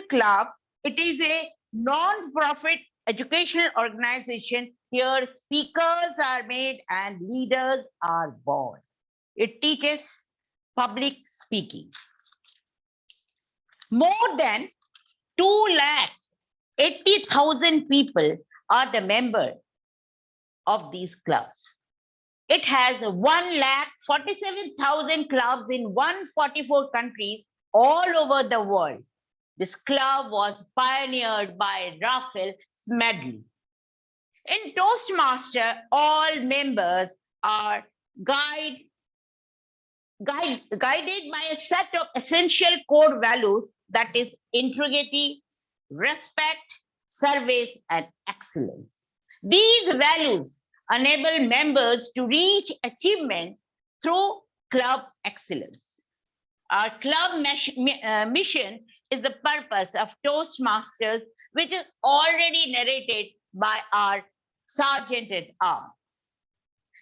club. It is a non-profit educational organization. Here, speakers are made and leaders are born. It teaches public speaking. More than 2,80,000 people are the members of these clubs. It has 1,47,000 clubs in 144 countries all over the world. This club was pioneered by Raphael Smedley. In Toastmaster, all members are guided by a set of essential core values, that is integrity, respect, service, and excellence. These values enable members to reach achievement through club excellence. Our club mission is the purpose of Toastmasters, which is already narrated by our Sergeant at Arms.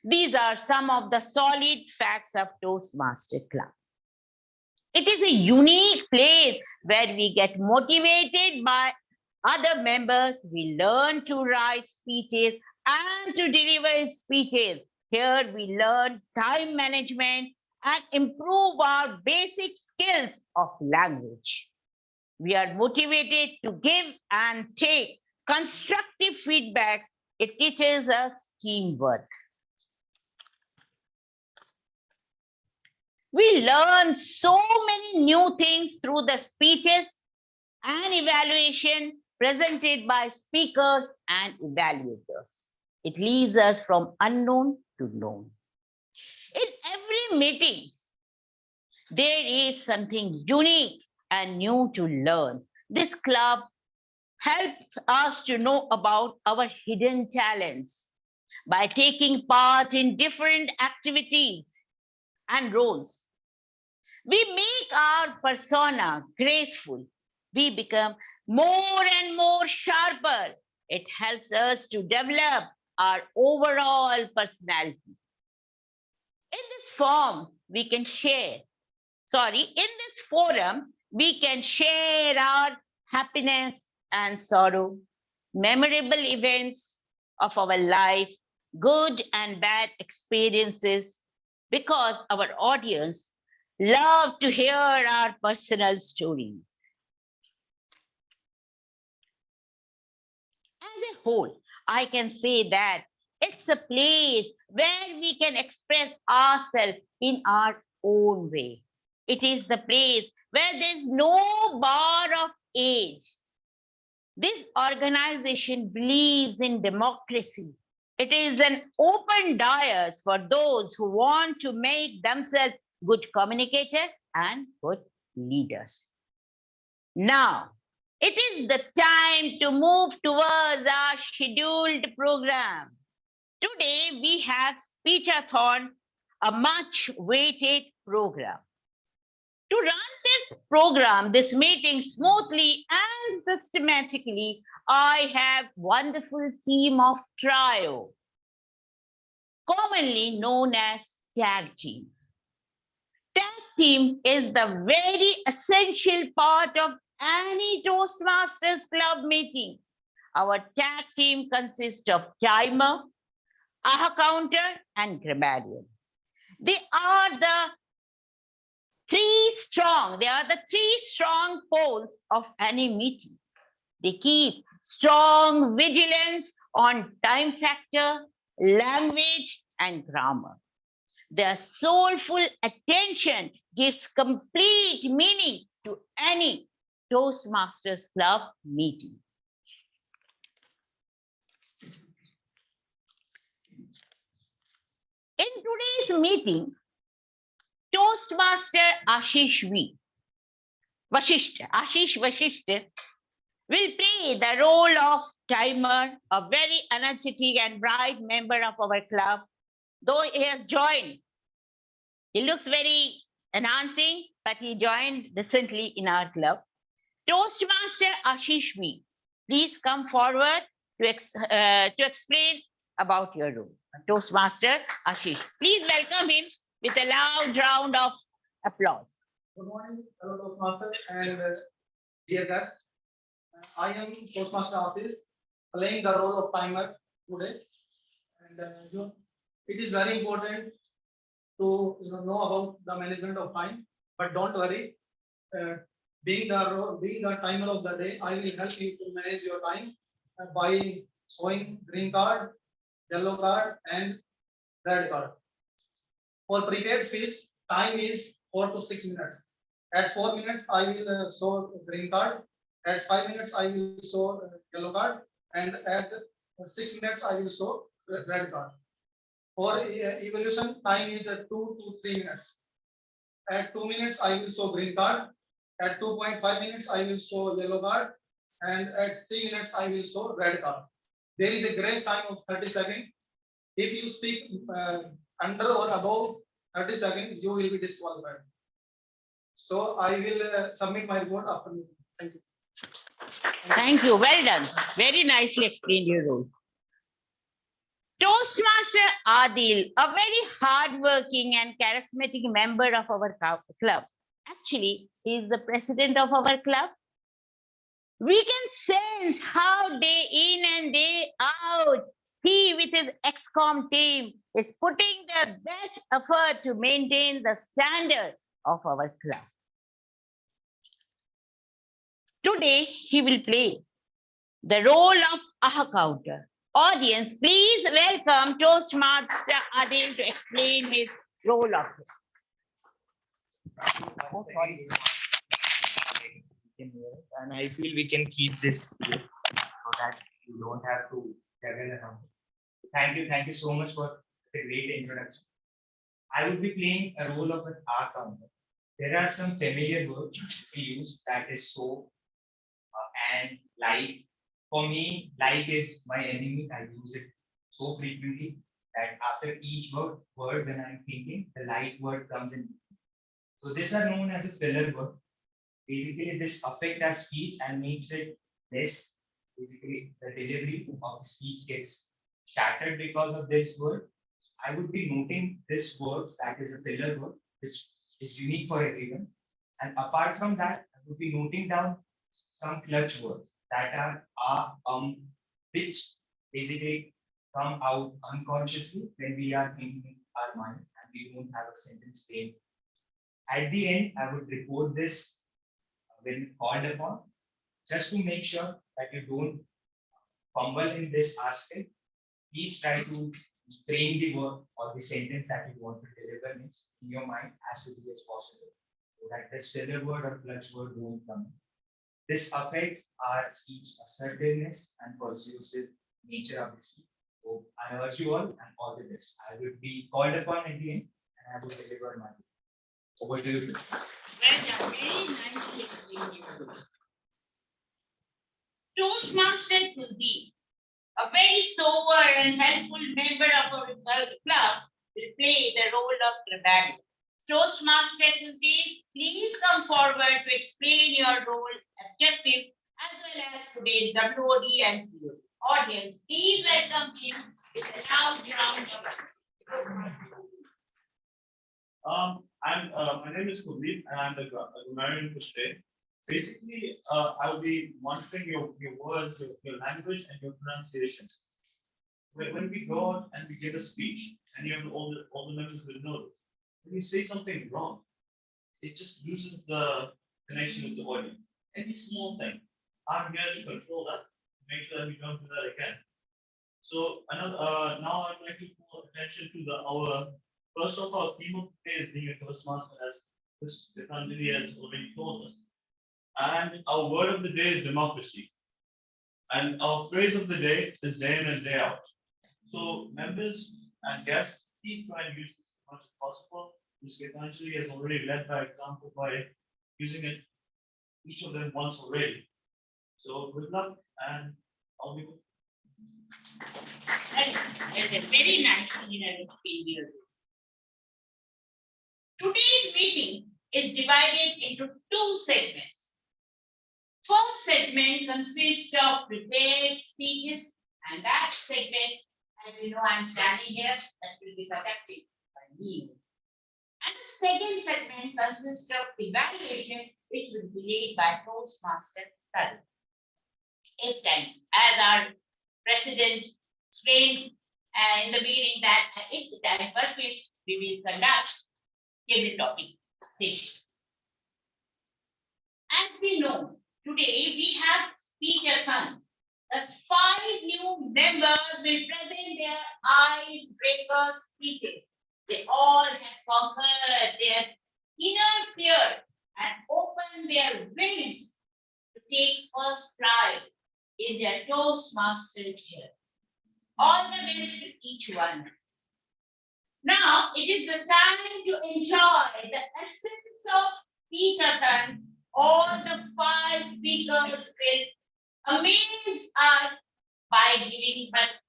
These are some of the solid facts of Toastmaster Club. It is a unique place where we get motivated by other members. We learn to write speeches and to deliver speeches. Here we learn time management and improve our basic skills of language. We are motivated to give and take constructive feedback. It teaches us teamwork. We learn so many new things through the speeches and evaluation presented by speakers and evaluators. It leads us from unknown to known. In every meeting, there is something unique and new to learn. This club helps us to know about our hidden talents by taking part in different activities and roles. We make our persona graceful. We become more and more sharper. It helps us to develop our overall personality. In this forum, we can share our happiness and sorrow, memorable events of our life, good and bad experiences, because our audience love to hear our personal stories. As a whole, I can say that it's a place where we can express ourselves in our own way. It is the place where there's no bar of age. This organization believes in democracy. It is an open dais for those who want to make themselves good communicators and good leaders. Now, it is the time to move towards our scheduled program. Today, we have Speechathon, a much weighted program. To run this meeting smoothly and systematically, I have wonderful team of trio, commonly known as tag team. Tag team is the very essential part of any Toastmasters Club meeting. Our tag team consists of timer, counter, and grammarian. They are the three strong poles of any meeting. They keep strong vigilance on time factor, language, and grammar. Their soulful attention gives complete meaning to any Toastmasters Club meeting. In today's meeting, Toastmaster Ashish Vashishtha will play the role of timer, a very energetic and bright member of our club. Though he has joined, he looks very enhancing, but he joined recently in our club. Toastmaster Ashish V, please come forward to explain about your role. Toastmaster Ashish, please welcome him with a loud round of applause. Good morning, fellow Toastmasters and dear guests. I am Toastmaster Office, playing the role of timer today, and it is very important to know about the management of time. But don't worry, uh, being the timer of the day, I will help you to manage your time by showing green card, yellow card, and red card. For prepared speech, time is 4 to 6 minutes. At 4 minutes, I will show green card. At 5 minutes, I will show yellow card, and at 6 minutes, I will show red card. For evolution, time is 2 to 3 minutes. At 2 minutes, I will show green card. At 2.5 minutes, I will show yellow card, and at 3 minutes, I will show red card. There is a grace time of 30 seconds. If you speak under or above 30 seconds, you will be disqualified. So I will submit my report after meeting. Thank you. Thank you. Well done. Very nicely explained your role. Toastmaster Adil, a very hardworking and charismatic member of our club. Actually, he is the president of our club. We can sense how day in and day out, he with his XCOM team is putting their best effort to maintain the standard of our club. Today, he will play the role of a counter. Audience, please welcome Toastmaster Adil to explain his role of it. Oh, sorry. And I feel we can keep this here so that you don't have to travel around. Thank you so much for the great introduction. I will be playing a role of an R counter. There are some familiar words we use, that is so and like. For me, like is my enemy. I use it so frequently that after each word when I'm thinking, the like word comes in. So these are known as a filler word. Basically, this affect our speech and makes it less. Basically, the delivery of the speech gets shattered because of this word. I would be noting this word that is a filler word, which is unique for everyone. And apart from that, I would be noting down some clutch words that are which basically come out unconsciously when we are thinking our mind and we don't have a sentence frame. At the end, I would report this when called upon, just to make sure that you don't fumble in this aspect. Please try to frame the word or the sentence that you want to deliver next in your mind as quickly as possible, so that this filler word or clutch word won't come. This affects our speech assertiveness and persuasive nature of the speech. So I urge you all and all the best. I will be called upon at the end and I will deliver my word. Over to you. Well, very nicely explained your role. Toastmaster Kuldeep, a very sober and helpful member of our club, will play the role of Prabhari. Toastmaster Kuldeep, please come forward to explain your role, objective, as well as today's WOD and POD. Audience, please welcome him with a loud round of applause. My name is Kuldeep and I'm the grammarian for today. Basically, I'll be monitoring your words, your language, and your pronunciation. When we go out and we give a speech, and you have all the members will know this. When you say something wrong, it just loses the connection with the audience. Any small thing, I'm here to control that, make sure that we don't do that again. So now I'd like to call attention to our first of all theme of today is being a Toastmaster, as this Gitanjali has already told us. And our word of the day is democracy. And our phrase of the day is day in and day out. So members and guests, please try and use this as much as possible. Ms. Gitanjali has already led by example by using it, each of them once already. So good luck and I'll be good. Very nicely explained. Today's meeting is divided into two segments. First segment consists of prepared speeches, and that segment, as you know, I'm standing here, that will be conducted by me. And the second segment consists of evaluation, which will be led by Toastmaster Tadu. It's time, as our president explained in the meeting that it's the time for which we will conduct every topic session. As we know, today we have speaker-thon. As 5 new members will present their icebreaker speeches. They all have conquered their inner fear and opened their wings to take first flight in their Toastmaster chair. All the best to each one. Now it is the time to enjoy the essence of speaker-thon. All the 5 speakers will amaze us by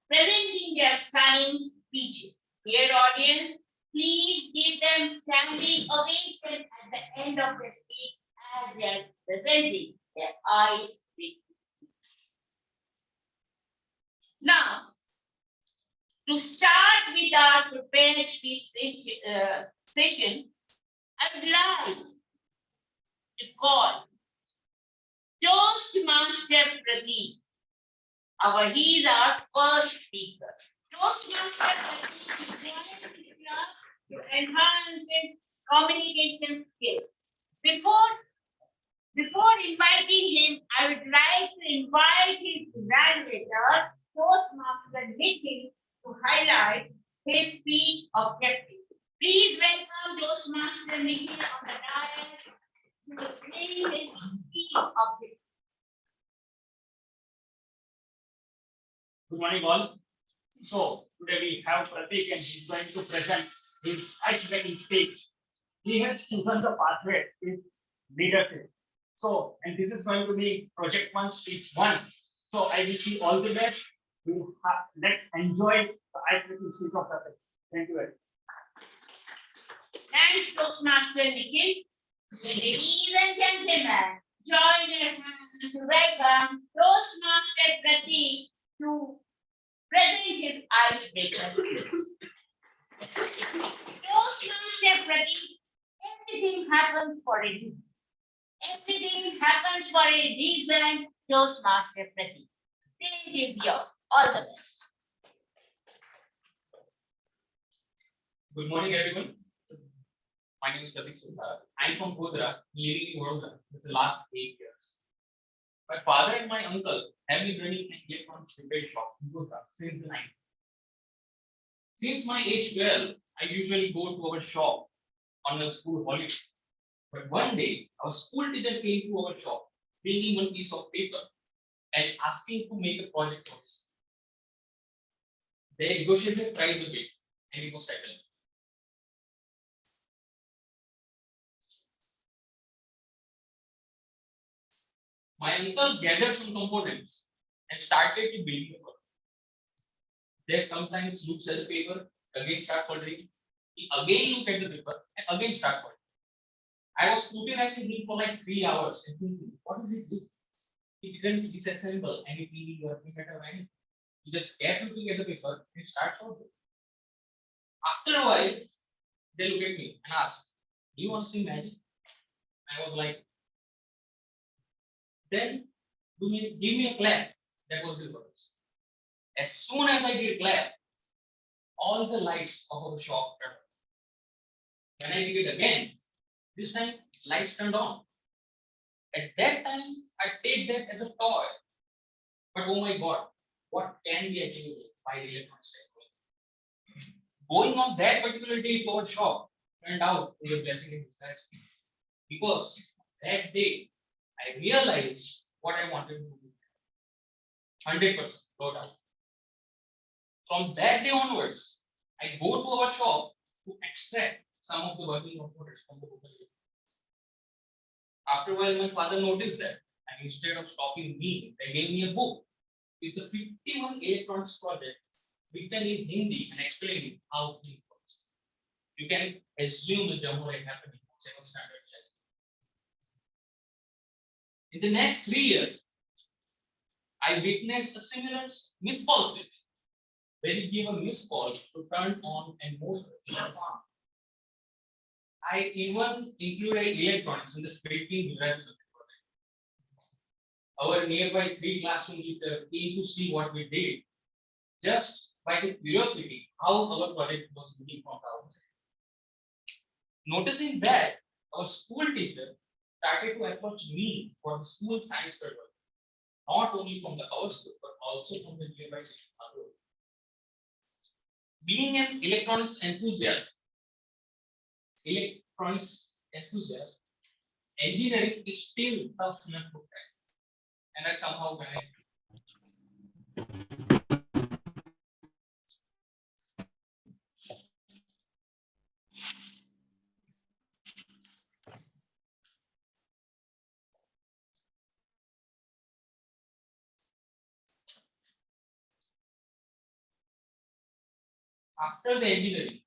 presenting their stunning speeches. Dear audience, please give them standing ovation at the end of the speech as they are presenting their icebreaking speech. Now, to start with our prepared speech session, I would like to call Toastmaster Pradeep. He is our first speaker. Toastmaster Pradeep is joined the club to enhance his communication skills. Before inviting him, I would like to invite his evaluator, Toastmaster Nikhil, to highlight his speech objective. Please welcome Toastmaster Nikhil on the dais to explain his speech objective. Good morning, all. So today we have Pratik and he's going to present his icebreaking speech. He has chosen the pathway with leadership. So, and this is going to be project one, speech one. So I wish you all the best. Let's enjoy the icebreaking speech of Pratik. Thank you very much. Thanks, Toastmaster Nikhil. Ladies and gentlemen, join your hands to welcome Toastmaster Pratik to present his icebreaker. Toastmaster Pratik, everything happens for a reason. Everything happens for a reason, Toastmaster Pratik. Stage is yours. All the best. Good morning, everyone. My name is Pratik. I'm from Godhra, living in Vadodara for the last 8 years. My father and my uncle have been running an electronics repair shop in Godhra since the 90s. Since my age 12, I usually go to our shop on a school holiday. But one day, our school teacher came to our shop, bringing one piece of paper and asking to make a project for us. They negotiated the price a bit, and it was settled. My uncle gathered some components and started to build the product. They sometimes looks at the paper, again start folding. He again look at the paper and again start folding. I was scrutinizing him for like 3 hours and thinking, what does it do? He didn't disassemble anything or matter of anything. He just kept looking at the paper and start folding. After a while, they look at me and ask, do you want to see magic? I was like, then give me a clap. That was the words. As soon as I did clap, all the lights of our shop turned on. When I did it again, this time lights turned on. At that time, I take that as a toy. But oh my God, what can be achieved by the electronics technology? Going on that particular day to our shop turned out to be a blessing in disguise. Because that day, I realized what I wanted to do. 100%, no doubt. From that day onwards, I go to our shop to extract some of the working components from the book. After a while, my father noticed that, and instead of stopping me, they gave me a book with the 51 electronics projects written in Hindi and explaining how things works. You can assume the demo like happening on 7th standard. In the next 3 years, I witnessed a similar missed call switch, where you give a missed call to turn on and move the farm. I even included electronics in the scripting devices. our nearby 3 classroom teacher came to see what we did just by the curiosity how our project was moving from the outside. Noticing that, our school teacher started to approach me for the school science project, not only from the our school but also from the nearby section. Being an electronics enthusiast, engineering is still tough enough to crack, and I somehow managed. After the engineering,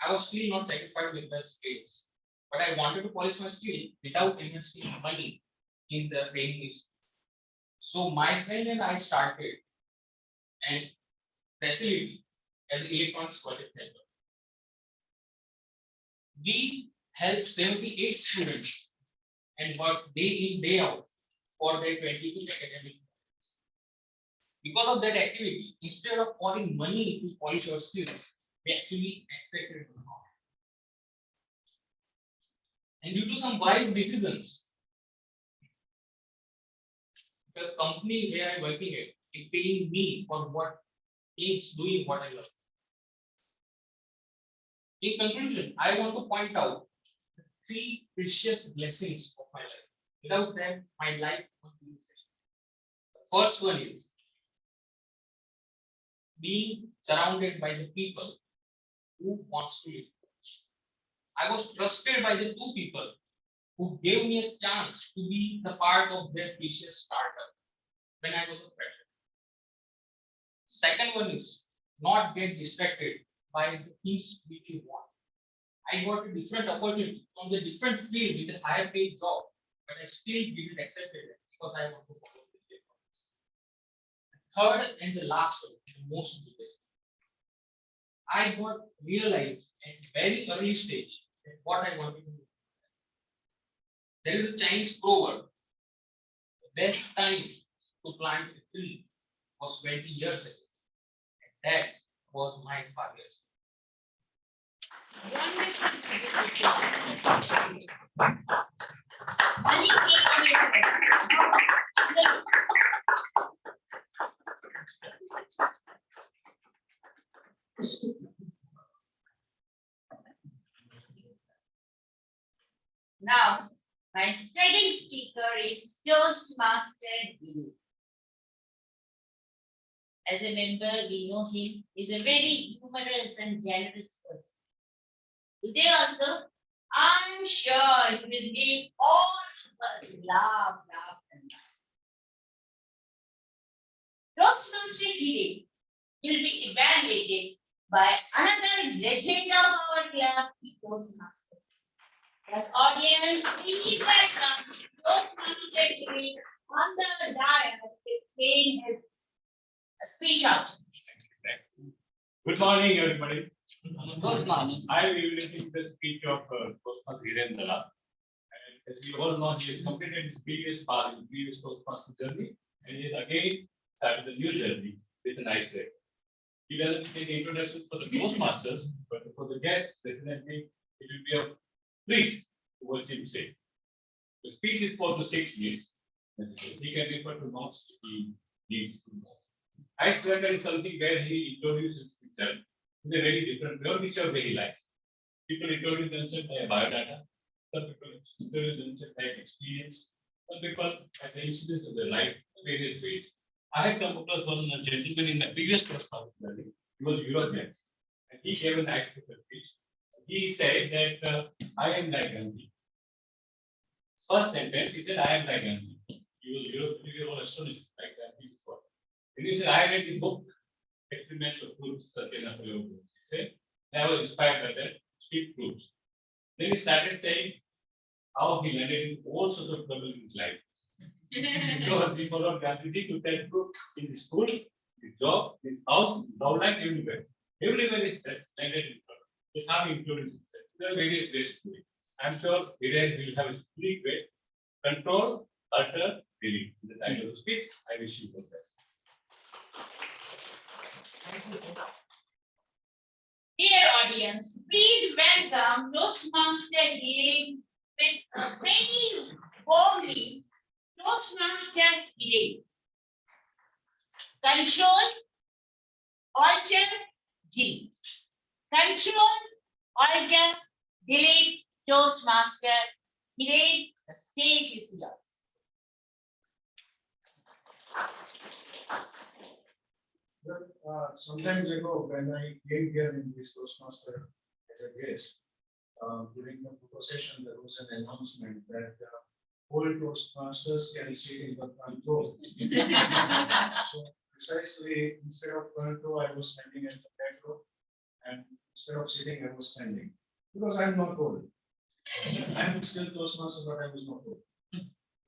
I was still not satisfied with the skills, but I wanted to polish my skill without investing money in the training institute. So my friend and I started an facility as an electronics project helper. We help 78 students and work day in, day out for their 22 academic years. Because of that activity, instead of pouring money to polish our skills, we actually expected to know. And due to some wise decisions, the company where I'm working at is paying me for what is doing what I love. In conclusion, I want to point out the 3 precious blessings of my life. Without them, my life would be the same. The first one is being surrounded by the people who wants to live. I was trusted by the 2 people who gave me a chance to be the part of their precious startup when I was a fresher. Second one is not get distracted by the things which you want. I got a different opportunity from the different field with a higher paid job, but I still didn't accept it because I want to follow the electronics. Third and the last one, the most biggest. I got realized at very early stage that what I wanted to do. There is a Chinese proverb: the best time to plant a tree was 20 years ago. And that was my 5 years. Now, my second speaker is Toastmaster Bill. As a member, we know him is a very humorous and generous person. Today also, I'm sure he will make all of us laugh, and laugh. Toastmaster Healing will be evaluated by another legend of our club, the Toastmaster. As audience, please welcome Toastmaster Healing on the dais to explain his speech out. Good morning, everybody. Good morning. I will be making the speech of Toastmaster Hirendala. And as you all know, he has completed his previous Toastmaster journey, and he has again started a new journey with a nice day. He doesn't take introduction for the Toastmasters, but for the guests, definitely it will be a treat to watch him say. The speech is 4 to 6 minutes. He can refer to notes if he needs to know. I started something where he introduces himself in a very different way, which are very likes. People introduce themselves by a biodata. Some people introduce themselves by experience. Some people by the incidents of their life in various ways. I had come across one gentleman in the previous class. He was European, and he gave a nice speech. He said that I am like Gandhi. First sentence, he said, I am like Gandhi. He was European, we were all astonished like Gandhi before. And he said, I read the book, Experiments of Truth, He said, I was inspired by that, speak truth. Then he started saying how he landed in all sorts of trouble in his life. Because he followed Gandhiji to tell truth in his school, his job, his house, his life, everywhere. Everywhere is landed in trouble. That's how he included himself. There are various ways to do it. I'm sure Hiren will have a unique way. Control, utter, Meeting. The title of the speech. I wish you the best. Dear audience, please welcome Toastmaster Elaine with a very warmly Toastmaster Elaine. Control, Alter, delete. Control, Alter, delete, Toastmaster Elaine. The stage is yours. Sometimes ago, when I came here in this Toastmaster as a guest, during the photo session, there was an announcement that all Toastmasters can sit in the front row. So precisely, instead of front row, I was standing at the back row, and instead of sitting, I was standing because I'm not old. I'm still Toastmaster, but I was not old.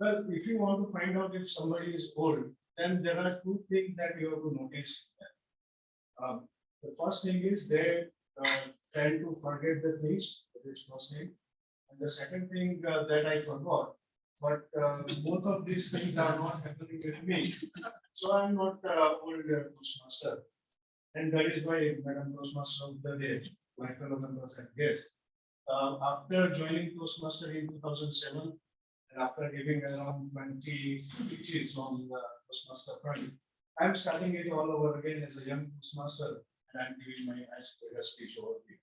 Well, if you want to find out if somebody is old, then there are two things that you have to notice. The first thing is they tend to forget the things, that is first thing. And the second thing that I forgot, but both of these things are not happening with me. So I'm not old Toastmaster. And that is why Madam Toastmaster of the day, my fellow members and guests. After joining Toastmaster in 2007, and after giving around 20 speeches on the Toastmaster front, I'm starting it all over again as a young Toastmaster, and I'm giving my icebreaker speech over here.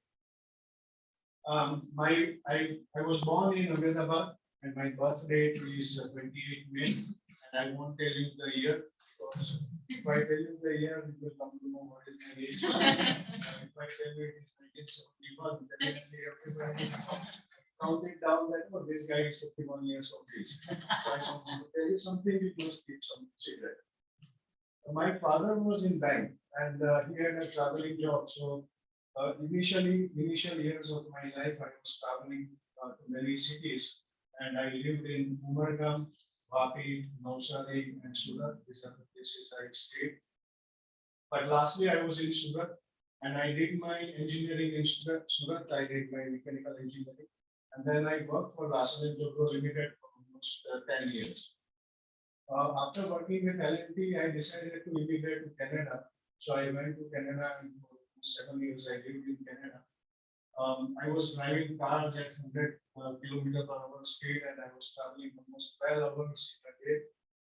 I was born in Ahmedabad, and my birth date is 28 May, and I won't tell you the year because if I tell you the year, you will come to know what is my age. If I tell you it is 1971, then everybody count it down that oh, this guy is 51 years of age. So I don't want to tell you something, you must keep some secret. My father was in bank and he had a traveling job. So initial years of my life, I was traveling to many cities, and I lived in Umargam, Vapi, Nausari, and Surat. These are the places I stayed. But lastly, I was in Surat, and I did my engineering in Surat. I did my mechanical engineering, and then I worked for Larsen & Toubro Limited for almost 10 years. After working with L&T, I decided to immigrate to Canada. So I went to Canada, and for 7 years I lived in Canada. I was driving cars at 100 kilometers per hour speed, and I was traveling almost 12 hours a day.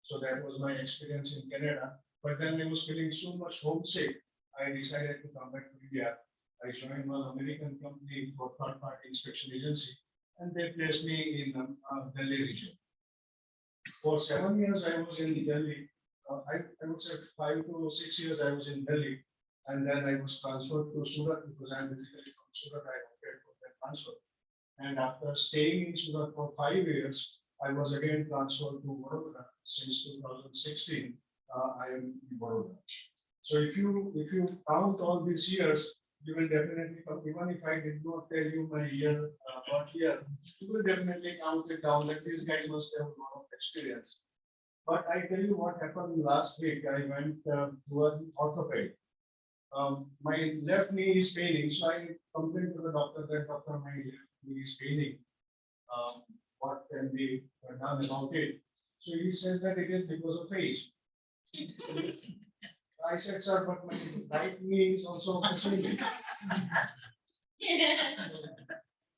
So that was my experience in Canada. But then I was feeling so much homesick, I decided to come back to India. I joined one American company for third-party inspection agency, and they placed me in Delhi region. For 7 years, I was in Delhi. I would say 5 to 6 years I was in Delhi, and then I was transferred to Surat because I'm basically from Surat. I applied for that transfer, and after staying in Surat for 5 years, I was again transferred to Vadodara. Since 2016, I am in Vadodara. So if you count all these years, you will definitely come. Even if I did not tell you my year, birth year, you will definitely count it down that these guys must have a lot of experience. But I tell you what happened last week. I went to an orthopedic. My left knee is paining, so I complained to the doctor that doctor, my left knee is paining. What can be done about it? So he says that it is because of age. I said, sir, but my right knee is also of the same age.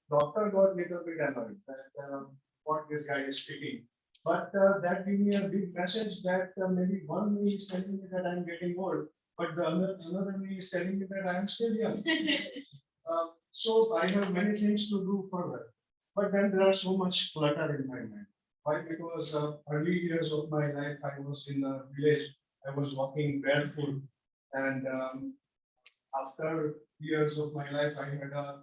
Doctor got little bit annoyed that what this guy is speaking. But that gave me a big message that maybe one knee is telling me that I'm getting old, but the another knee is telling me that I'm still young. So I have many things to do further. But then there are so much clutter in my mind. Why? Because early years of my life, I was in a village. I was walking barefoot, and after years of my life, I had a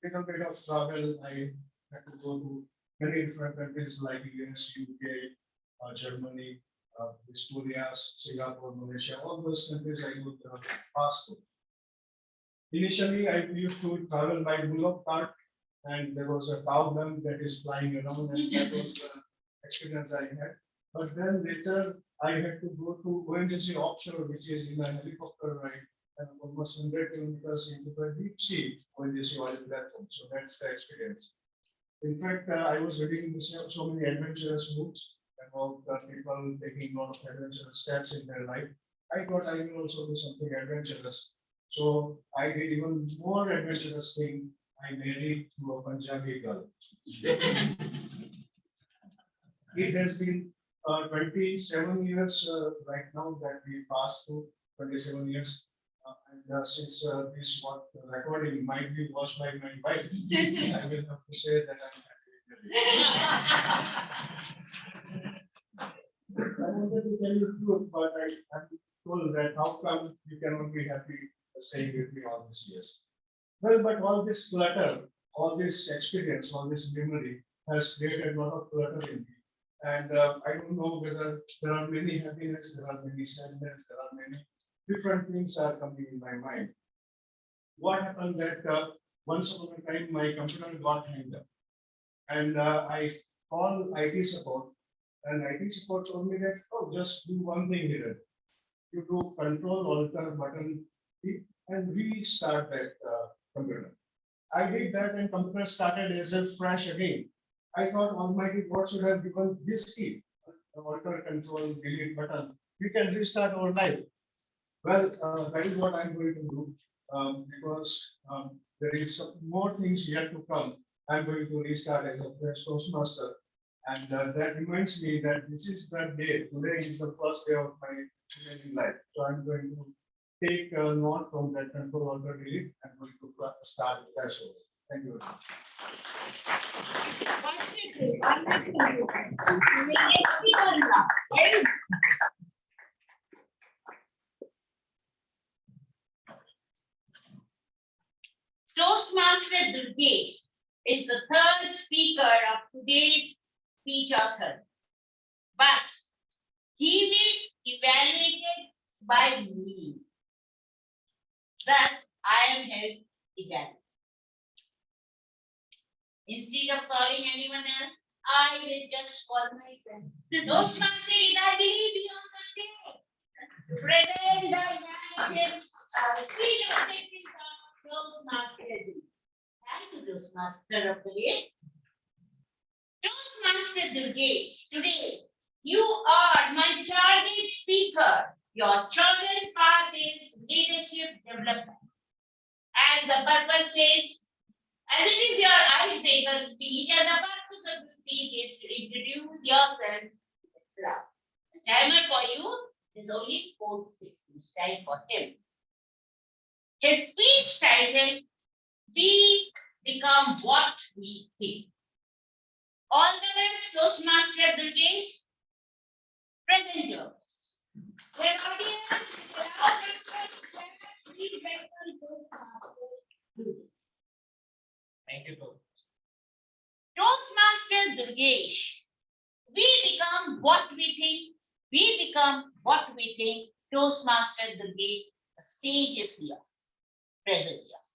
little bit of travel. I had to go to many different countries like US, UK, Germany, Estonia, Singapore, Malaysia, all those countries I would pass through. Initially, I used to travel by bullock cart, and there was a cow dung that is flying around, and that was the experience I had. But then later, I had to go to ONGC offshore, which is in a helicopter ride, and almost 100 kilometers into the deep sea ONGC oil platform. So that's the experience. In fact, I was reading so many adventurous books, about people taking a lot of adventurous steps in their life. I thought I will also do something adventurous. So I did even more adventurous thing. I married to a Punjabi girl. It has been 27 years right now that we passed through 27 years. And since this what recording might be watched by my wife, I will have to say that I'm happy with it. I wanted to tell you the truth, but I'm told that how come you cannot be happy staying with me all these years? Well, but all this clutter, all this experience, all this memory has created a lot of clutter in me. And I don't know whether there are many happiness, there are many sadness, there are many different things are coming in my mind. What happened that once upon a time my computer got hanged up, and I called IT support, and IT support told me that, oh, just do one thing here. You do control alter button and restart that computer. I did that and computer started as a fresh again. I thought Almighty God should have given this key, alter control delete button. We can restart our life. Well, that is what I'm going to do because there is some more things yet to come. I'm going to restart as a fresh Toastmaster. And that reminds me that this is the day. Today is the first day of my remaining life. So I'm going to take a note from that control alter delete. I'm going to start fresh. Thank you. Toastmaster Durgesh is the third speaker of today's speech author, but he will evaluated by me. Thus, I am held evaluated. Instead of calling anyone else, I will just call myself. Toastmaster, I believe you on the stage. Present the evaluation freedom of Toastmaster. Thank you, Toastmaster of the day. Toastmaster Durgesh, today you are my target speaker. Your chosen path is leadership development. And the purpose is, as it is your icebreaker speech, and the purpose of the speech is to introduce yourself. The timer for you is only 4 to 6 minutes time for him. His speech title, We Become What We Think. All the best, Toastmaster Durgesh. Present yours. Dear audience, without please welcome Toastmaster Durgesh. Thank you, Paul. Toastmaster Durgesh. We become what we think. We become what we think. Toastmaster Durgesh. The stage is yours. Present yours.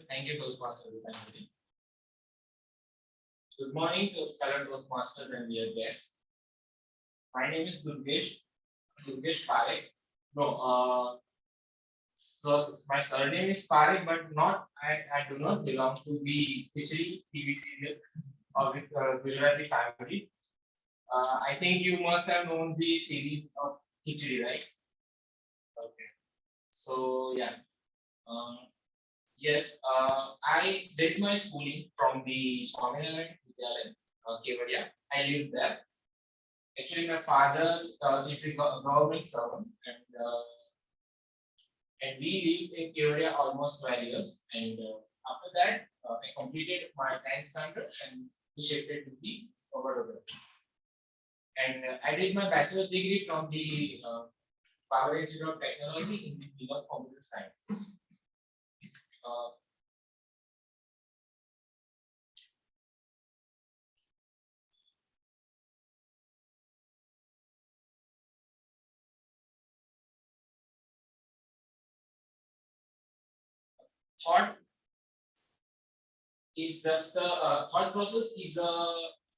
Thank you, Toastmaster. Good morning to fellow Toastmasters and dear guests. My name is Durgesh Parekh. No, so my surname is Parekh, but I do not belong to the Khichdi TV serial or with Gujarati family. I think you must have known the series of Khichdi, right? Okay. So yeah. Yes, I did my schooling from the Swaminarayan Vidyalaya, Kevadia. I lived there. Actually, my father is a government servant, and we lived in Kevadia almost 12 years. And after that, I completed my 10th standard and we shifted to the Vadodara. And I did my bachelor's degree from the Power Institute of Technology in the field of computer science. Thought is just the thought process is a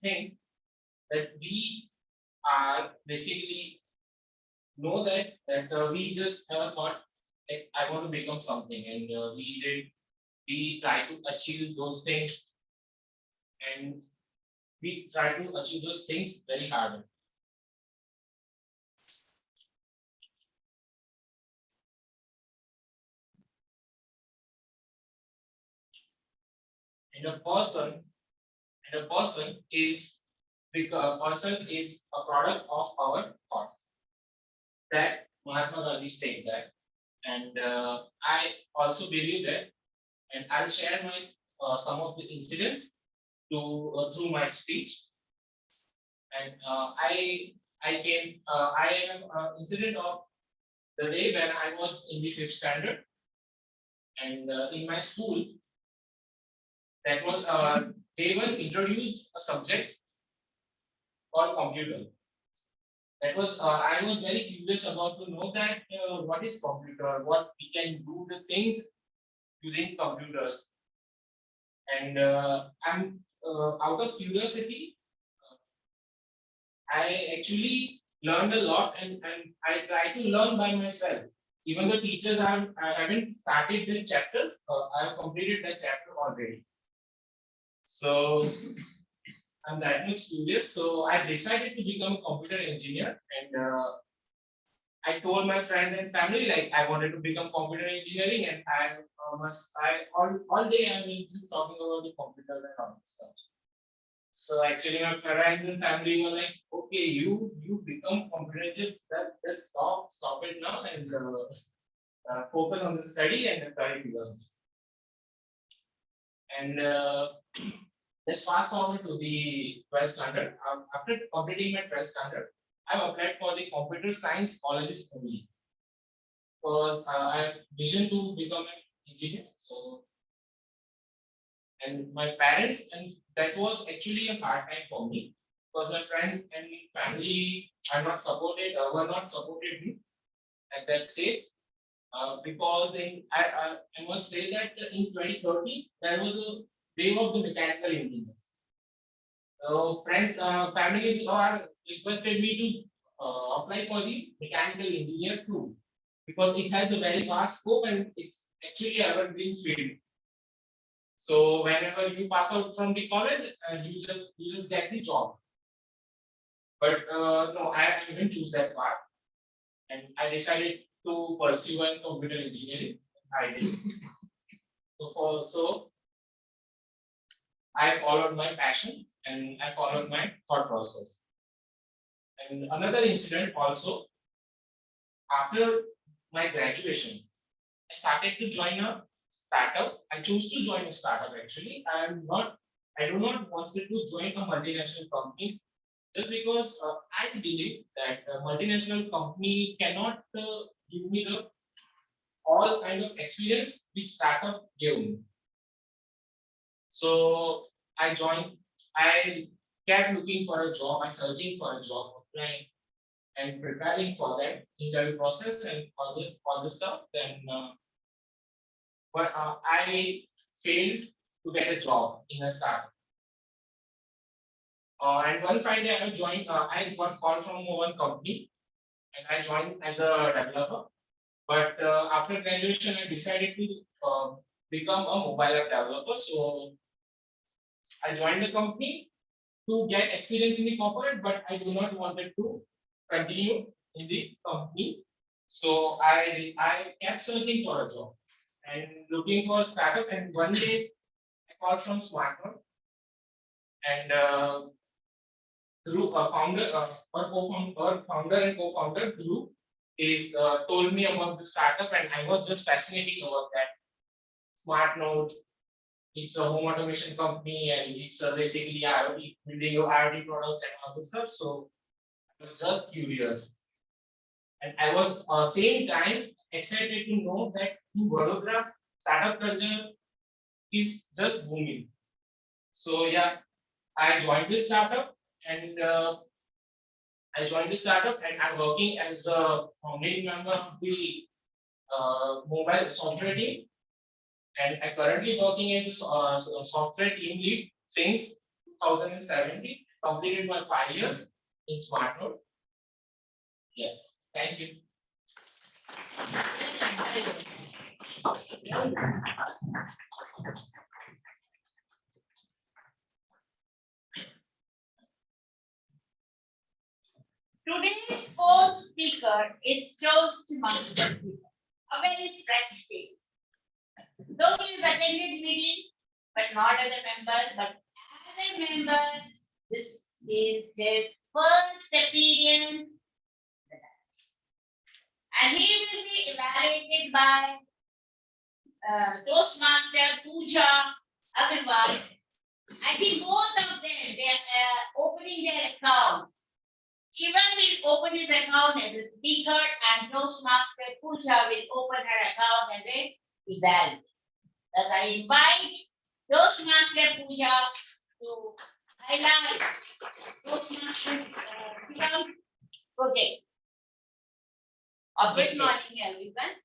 thing that we are basically know that we just have a thought like I want to become something, and we try to achieve those things, and we try to achieve those things very hard. And a person is because a person is a product of our thoughts. That Mahatma Gandhi said that, and I also believe that, and I'll share my some of the incidents to through my speech. And I am incident of the day when I was in the fifth standard, and in my school, that was they were introduced a subject called computer. That was I was very curious about to know that what is computer, what we can do the things using computers, and I'm out of curiosity, I actually learned a lot, and I try to learn by myself. Even the teachers I haven't started the chapters, I have completed that chapter already. So I'm that much curious. So I decided to become a computer engineer, and I told my friends and family like I wanted to become computer engineering, and I all day I was just talking about the computers and all that stuff. So actually, my friends and family were like, "Okay, you become computer engineer. That just stop it now and focus on the study and the curriculum." And let's fast forward to the 12th standard. After completing my 12th standard, I applied for the computer science colleges only because I have vision to become an engineer. So, and my parents, and that was actually a hard time for me because my friends and family are not supported, were not supported me at that stage. Because I must say that in 2030 there was a wave of the mechanical engineers. So friends, families are requested me to apply for the mechanical engineer too, because it has a very vast scope and it's actually a evergreen field. So whenever you pass out from the college, you just get the job. But no, I didn't choose that path, and I decided to pursue an computer engineering. I did. So I followed my passion and I followed my thought process. And another incident also, after my graduation, I started to join a startup. I chose to join a startup actually. I do not want to join a multinational company just because I believe that a multinational company cannot give me the all kind of experience which startup gave me. So I joined, I kept looking for a job, I searching for a job, applying and preparing for that interview process and all the stuff. Then, but I failed to get a job in a startup. And one Friday I joined, I got call from one company and I joined as a developer. But after graduation, I decided to become a mobile app developer. So I joined the company to get experience in the corporate, but I do not wanted to continue in the company. So I kept searching for a job and looking for a startup. And one day I called from Smartphone, and through a founder or founder and co-founder Drew is told me about the startup, and I was just fascinated about that. Smart Node, it's a home automation company, and it's basically IoT, building your IoT products and all this stuff. So I was just curious, and I was same time excited to know that in Vadodara startup culture is just booming. So yeah, I joined this startup, and I'm working as a founding member of the mobile software team, and I currently working as a software team lead since 2017. Completed my 5 years in SmartNode. Yeah, thank you. Today's fourth speaker is Toastmaster, a very fresh face. Though he has attended meeting, but not as a member, but as a member, this is his first appearance. And he will be evaluated by Toastmaster Pooja Agarwal. I think both of them, they are opening their account. Shivam will open his account as a speaker and Toastmaster Pooja will open her account as a evaluator. Thus I invite Toastmaster Pooja to highlight Toastmaster Shivam project. Good morning, everyone.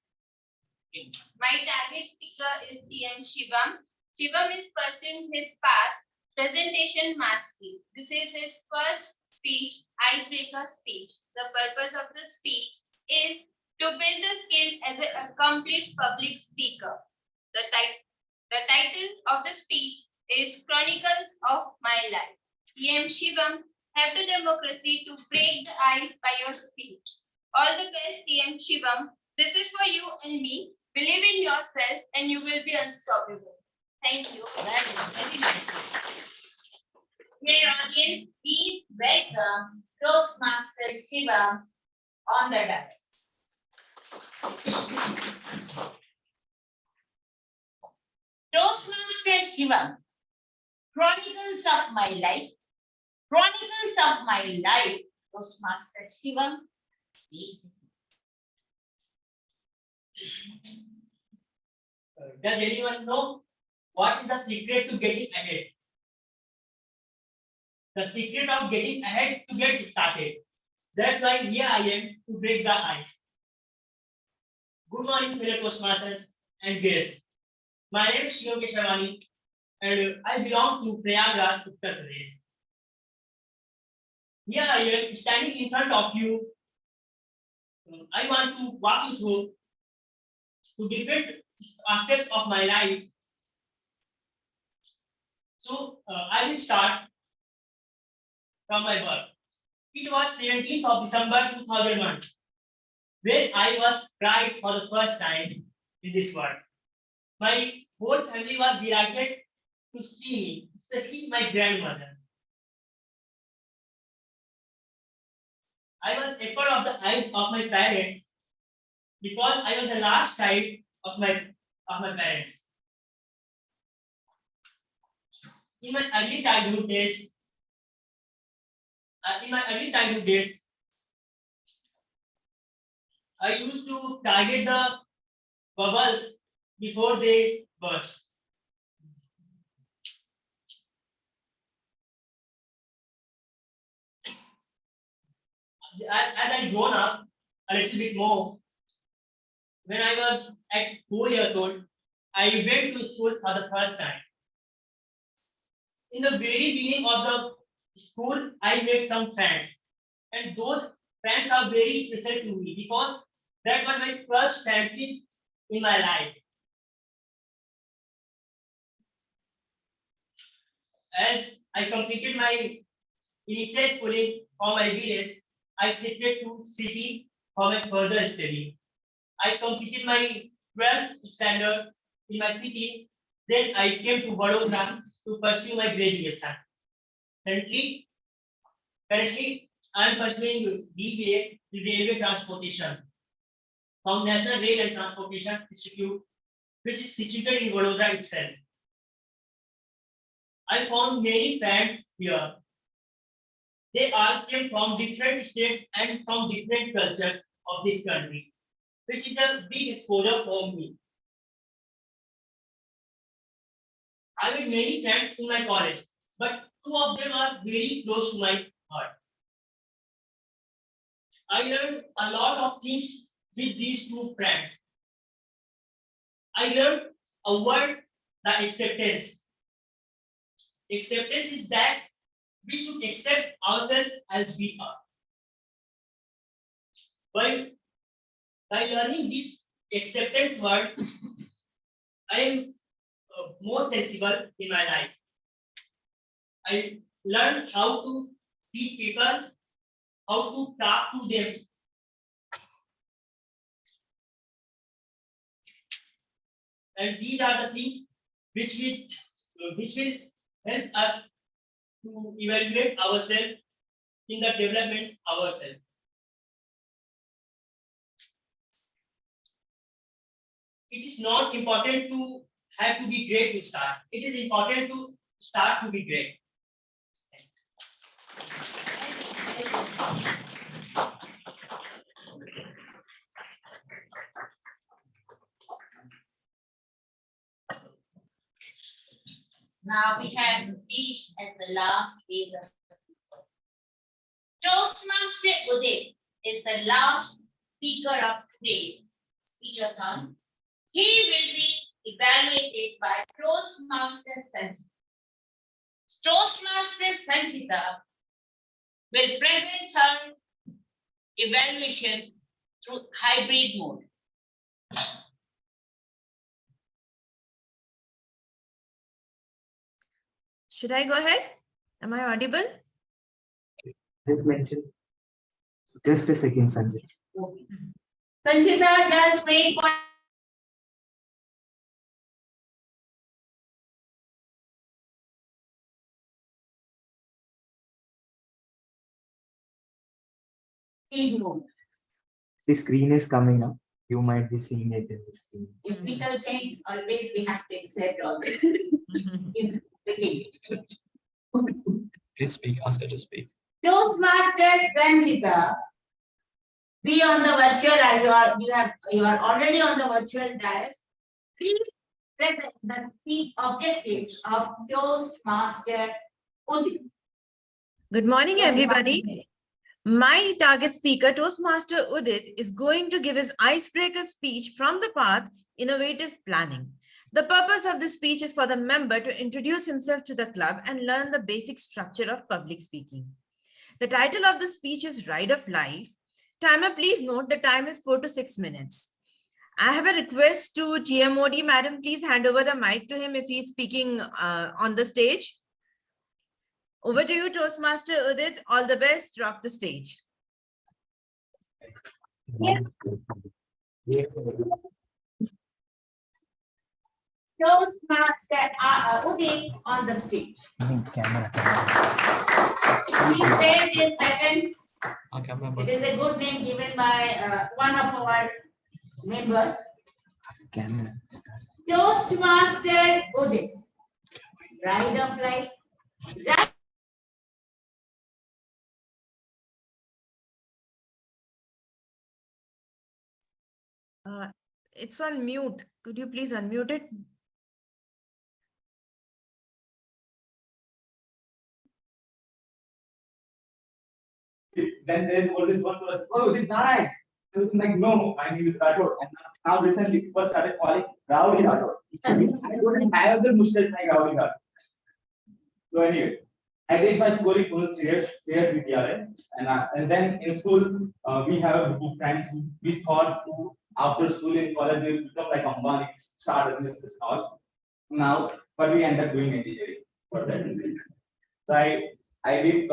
My target speaker is TM Shivam. Shivam is pursuing his path, presentation mastery. This is his first speech, icebreaker speech. The purpose of the speech is to build the skill as an accomplished public speaker. The title of the speech is Chronicles of My Life. TM Shivam, have the democracy to break the ice by your speech. All the best, TM Shivam. This is for you and me. Believe in yourself and you will be unstoppable. Thank you. Very nice. Dear audience, please welcome Toastmaster Shivam on the dais. Toastmaster Shivam, Chronicles of My Life. Chronicles of My Life, Toastmaster Shivam. See. Does anyone know what is the secret to getting ahead? The secret of getting ahead to get started. That's why here I am to break the ice. Good morning, fellow Toastmasters and guests. My name is Shivam Keshavani and I belong to Prayagraj, Uttar Pradesh. Here I am standing in front of you. I want to walk you through to different aspects of my life. So I will start from my birth. It was 17th of December 2001 when I was cried for the first time in this world. My whole family was delighted to see me, especially my grandmother. I was apple of the eyes of my parents because I was the last child of my parents. In my early childhood days, I used to target the bubbles before they burst. As I grown up a little bit more, when I was at 4 years old, I went to school for the first time. In the very beginning of the school, I made some friends, and those friends are very special to me because that was my first friendship in my life. As I completed my initial schooling for my village, I shifted to city for my further study. I completed my 12th standard in my city. Then I came to Vadodara to pursue my graduation. Currently, I am pursuing BA in Railway Transportation from National Rail and Transportation Institute, which is situated in Vadodara itself. I found many friends here. They all came from different states and from different cultures of this country, which is a big exposure for me. I made many friends in my college, but two of them are very close to my heart. I learned a lot of things with these two friends. I learned a word, the acceptance. Acceptance is that we should accept ourselves as we are. By learning this acceptance word, I am more sensible in my life. I learned how to treat people how to talk to them. And these are the things which will help us to evaluate ourselves in the development ourselves. It is not important to have to be great to start. It is important to start to be great. Now we have reached at the last phase of the episode. Toastmaster Udit is the last speaker of today's speechathon. He will be evaluated by Toastmaster Sanjita. Toastmaster Sanjita will present her evaluation through hybrid mode. Should I go ahead? Am I audible? Just mention. Just a second, Sanjay. Sanjita, just wait for hybrid mode. The screen is coming up. You might be seeing it in the screen. Technical things always we have to accept all this. Is the thing. Please speak. Ask her to speak. Toastmaster Sanjita, be on the virtual, and you are already on the virtual dais. Please present the key objectives of Toastmaster Udit. Good morning, everybody. My target speaker, Toastmaster Udit, is going to give his icebreaker speech from the path Innovative Planning. The purpose of this speech is for the member to introduce himself to the club and learn the basic structure of public speaking. The title of the speech is Ride of Life. Timer, please note the time is 4 to 6 minutes. I have a request to TMOD, madam, please hand over the mic to him if he's speaking on the stage. Over to you, Toastmaster Udit. All the best. Rock the stage. Toastmaster Udit on the stage. Camera. Please take this second. Camera. It is a good name given by one of our members. Camera. Toastmaster Udit. Ride of life. It's on mute. Could you please unmute it? Then there is always one person, oh, is it Narayan? I was like, no, my name is Rathod. And now recently people started calling Rahul Rathod. I don't have the mustache like Rahul Rathod. So anyway, I did my schooling full years Vidyalaya, and then in school we have a group of friends who we thought to, after school in college we will become like Ambani, start a business and all. Now, but we end up doing engineering for that. So I did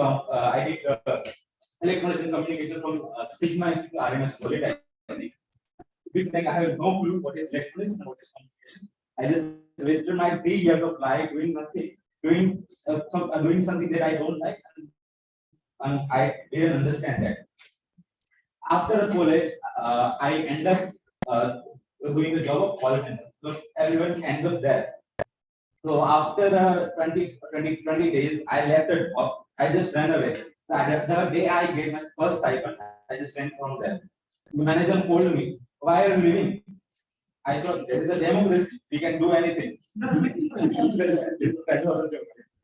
electronics and communication from Sigma Institute RMS College. I have no clue what is electronics and what is communication. I just wasted my 3 years of life doing nothing, doing something that I don't like, and I didn't understand that. After college, I end up doing the job of call center. So everyone ends up there. So after 20 days, I left the job. I just ran away. The day I gave my first stipend, I just went from there. The manager told me, "Why are you leaving?" I said, "There is a democracy. We can do anything."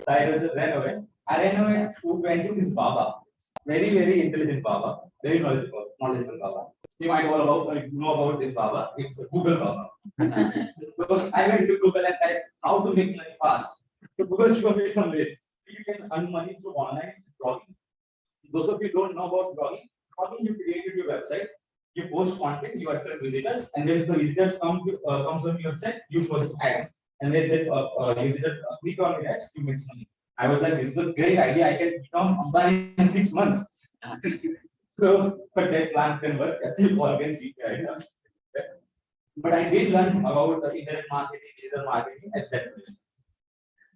I just ran away. I ran away to went to this Baba, very intelligent Baba, very knowledgeable Baba. You might know about this Baba. It's a Google Baba. So I went to Google and typed how to make money fast. So Google showed me some way. You can earn money through online blogging. Those of you don't know about blogging, you created your website, you post content, you attract visitors, and when the visitors comes on your website, you show the ads. And when the visitor click on the ads, you make money. I was like, this is a great idea. I can become Ambani in 6 months. So, but that plan can work, as you all can see right now. But I did learn about the internet marketing, digital marketing at that place,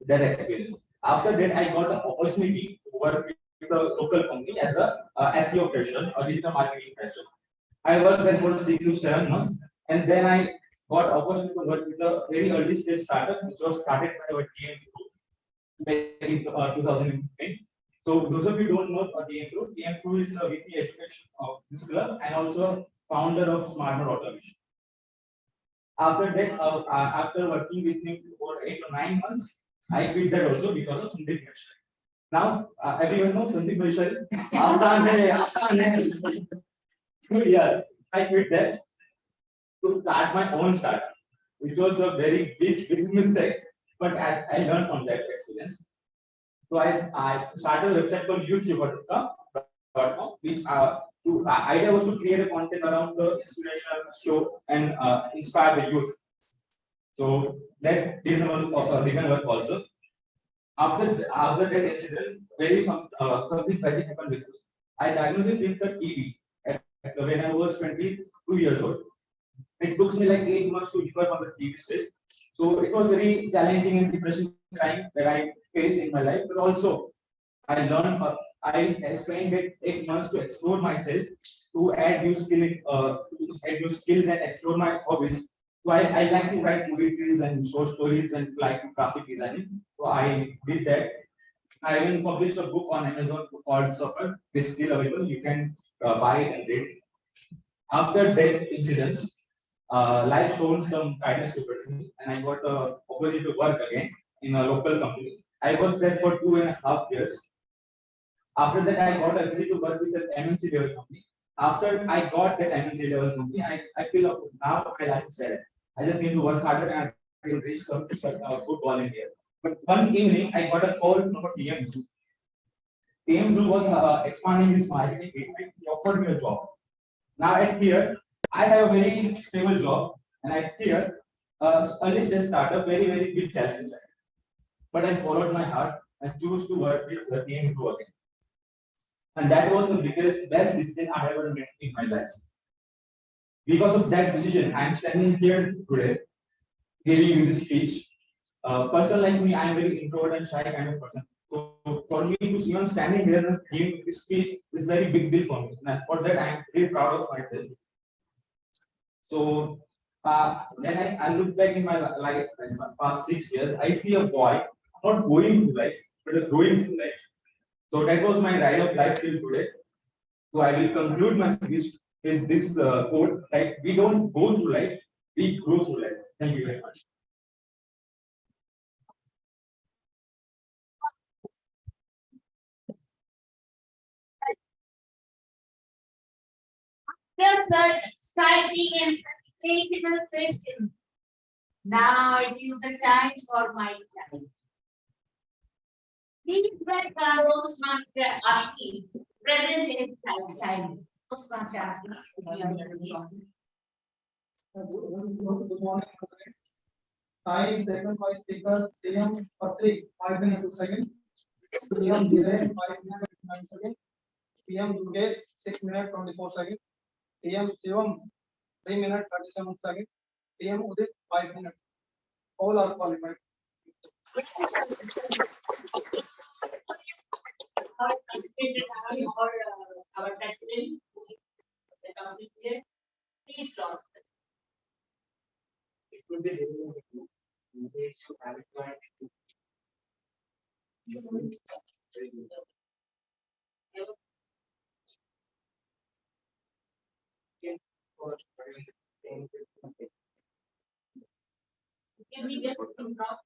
that experience. After that, I got the opportunity to work with the local company as a SEO fresher or digital marketing fresher. I worked there for 6 to 7 months, and then I got opportunity to work with a very early stage startup, which was started by our team back in 2015. So those of you who don't know TM Group is a VP education of this club and also founder of Smarter Automation. After that, after working with him for 8 or 9 months, I quit that also because of Sandeep Mishra. Now, everyone knows Sandeep Mishra. Aasan hai, aasan hai. So yeah, I quit that to start my own startup, which was a very big mistake, but I learned from that experience. So I started a website called youtube.com, which idea was to create a content around the inspirational show and inspire the youth. So that didn't work also. After that incident, something tragic happened with me. I diagnosed with the TB when I was 22 years old. It took me like 8 months to recover from the TB stage. So it was very challenging and depressing time that I faced in my life, but also I learned, I spent 8 months to explore myself, to add new skills and explore my hobbies. So I like to write poetry and short stories and like graphic designing. So I did that. I even published a book on Amazon called Suffer. It's still available. You can buy it and read. After that incident, life showed some kindness towards me, and I got the opportunity to work again in a local company. I worked there for 2.5 years. After that, I got a visit to work with an MNC level company. After I got that MNC level company, I feel now my life is set. I just need to work harder and I will reach some good volunteer. But one evening, I got a call from a TM Group. TM Group was expanding its marketing treatment. He offered me a job. Now at here, I have a very stable job, and at here, early stage startup, very big challenge. But I followed my heart and chose to work with the TM Group again. And that was the best decision I ever made in my life. Because of that decision, I am standing here today, giving you this speech. Person like me, I am very introvert and shy kind of person. So for me to even standing here and giving this speech is very big deal for me. And for that, I am very proud of myself. So when I look back in my life, in my past 6 years, I see a boy not going through life, but growing through life. So that was my ride of life till today. So I will conclude my speech with this quote: like we don't go through life, we grow through life. Thank you very much. After such exciting and sensational session, now it is the time for my time. Please welcome Toastmaster Ashki, present his time. Toastmaster Ashki. Good morning. Time taken by speakers, PM Patrik, 5 minutes 2 seconds. PM Delay, 5 minutes 9 seconds. PM Dugesh, 6 minutes 24 seconds. PM Shivam, 3 minutes 37 seconds. PM Udit, 5 minutes. All are qualified. Our president, the company here, please launch them. It would be very good in case you have it joined. Very good. Okay, for Give me just some drop.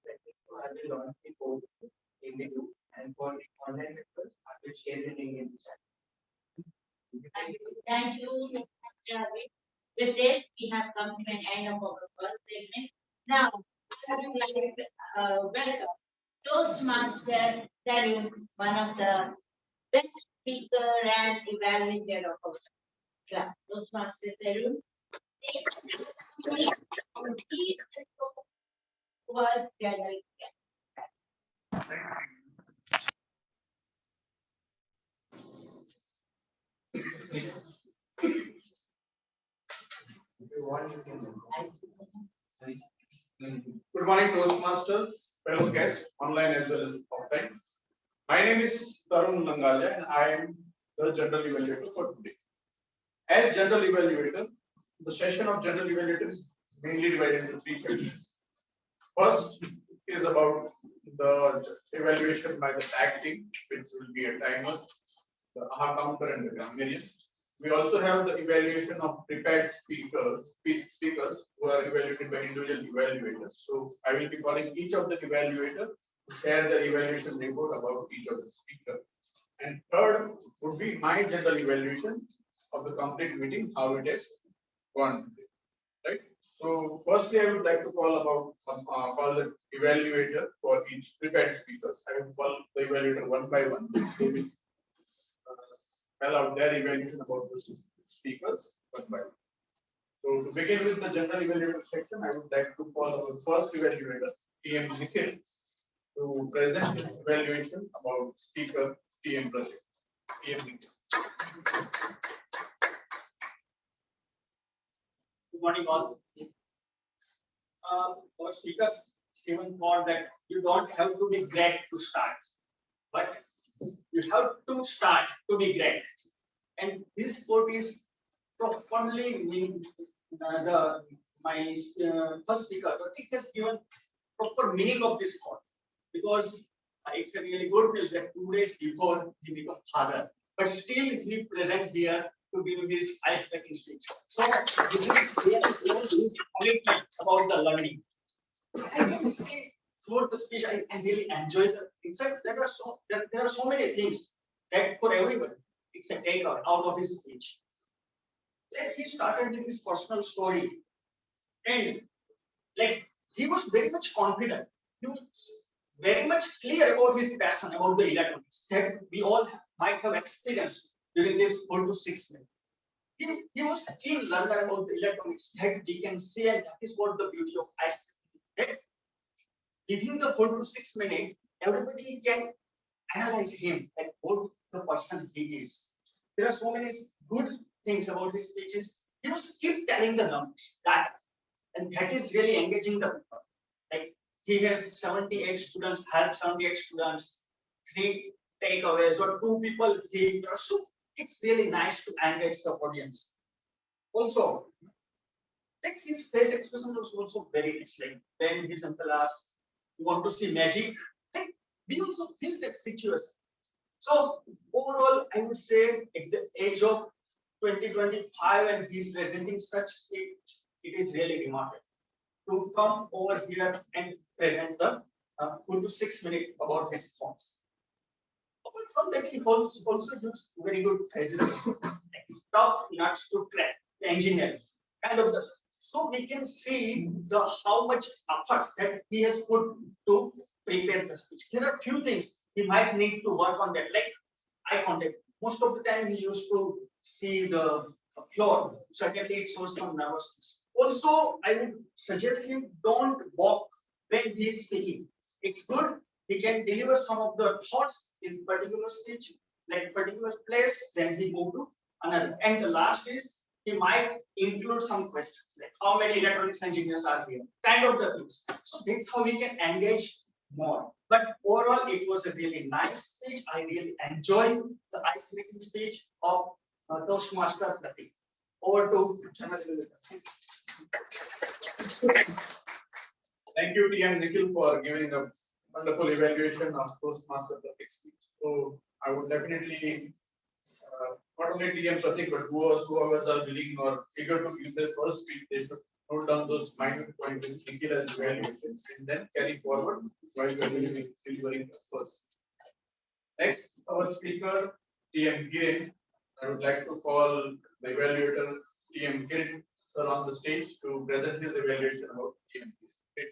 I will launch the code in the group, and for the online members, I will share the link in the chat. Thank you, Mr. Ravi. With this, we have come to an end of our first segment. Now, I would like to welcome Toastmaster Tarun, one of the best speaker and evaluator of our club. Toastmaster Tarun. Was general. Good morning, Toastmasters, fellow guests, online as well as offline. My name is Tarun Langalia and I am the General Evaluator for today. As General Evaluator, the session of General Evaluator is mainly divided into three sessions. First is about the evaluation by the tag team, which will be a timer, the AHA counter and the grammarian. We also have the evaluation of prepared speakers who are evaluated by individual evaluators. So I will be calling each of the evaluator to share the evaluation report about each of the speaker. And third would be my general evaluation of the complete meeting, how it has gone. Right. So firstly, I would like to call the evaluator for each prepared speakers. I will call the evaluator one by one. They will spell out their evaluation about the speakers one by one. So to begin with the general evaluator section, I would like to call our first evaluator, TM Nikhil, to present his evaluation about speaker TM project. TM Nikhil. Good morning, all. Our speakers even thought that you don't have to be great to start, but you have to start to be great. And this quote is properly my first speaker, Pratik, has given proper meaning of this quote, because it's a really good news that 2 days before he became father, but still he present here to give his ice-breaking speech. So this is really commitment about the learning. I can see throughout the speech, I really enjoy the. In fact, there are so many things that for everyone, it's a takeout out of his speech. Like he started with his personal story, and like he was very much confident. He was very much clear about his passion about the electronics that we all might have experienced during this 4 to 6 minutes. He was a keen learner about the electronics that we can say, and that is what the beauty of ice. That within the 4 to 6 minutes, everybody can analyze him like what the person he is. There are so many good things about his speeches. He was keep telling the numbers that, and that is really engaging the people. Like he has 78 students, helped 78 students, 3 takeaways or 2 people he. So it's really nice to engage the audience. Also, like his face expression was also very nice. Like when he's in class, you want to see magic. Like we also feel that situation. So overall, I would say at the age of 2025 and he's presenting such speech, it is really remarkable to come over here and present the 4 to 6 minutes about his thoughts. Apart from that, he also used very good phrases, like tough nuts to crack, the engineering, kind of the. So we can see the how much efforts that he has put to prepare the speech. There are few things he might need to work on that, like eye contact. Most of the time he used to see the floor. Certainly it shows some nervousness. Also, I would suggest him don't walk when he is speaking. It's good. He can deliver some of the thoughts in particular speech, like particular place, then he move to another. And the last is he might include some questions, like how many electronics engineers are here, kind of the things. So that's how we can engage more. But overall, it was a really nice speech. I really enjoyed the ice-breaking speech of Toastmaster Pratik. Over to General Evaluator. Thank you, TM Nikhil, for giving a wonderful evaluation of Toastmaster Pratik speech. So I would definitely not only TM Pratik, but whoever are willing or eager to give their first speech, they should note down those minute points and think it as evaluation and then carry forward while you are delivering first. Next, our speaker, TM Girin. I would like to call the evaluator, TM Girin, sir, on the stage to present his evaluation about TM Girin.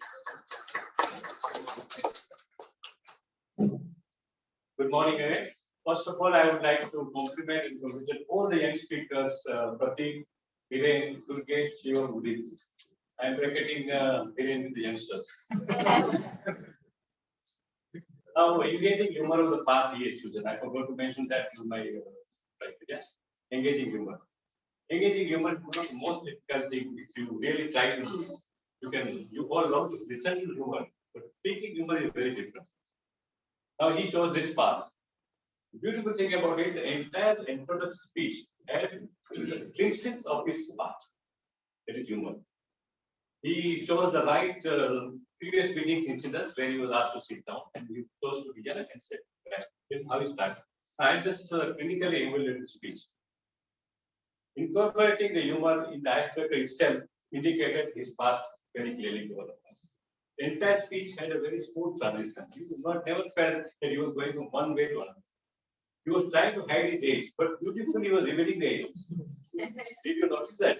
Good morning, again. First of all, I would like to compliment and congratulate all the young speakers, Pratik, Hiren, Durgesh, Shiva, Udit. I'm bracketing Hiren with the youngsters. Now, engaging humor of the path he has chosen. I forgot to mention that in my slide. Yes, engaging humor. Engaging humor is one of the most difficult things if you really try to do. You all love to listen to humor, but speaking humor is very different. Now he chose this path. The beautiful thing about it, the entire introductory speech had glimpses of his path. That is humor. He chose the right previous meetings incidents where he was asked to sit down and he chose to begin and said, this is how he started. I just clinically evaluated the speech. Incorporating the humor in the icebreaker itself indicated his path very clearly to all of us. The entire speech had a very smooth transition. He was not never felt that he was going from one way to another. He was trying to hide his age, but beautifully he was revealing the age. Did you notice that?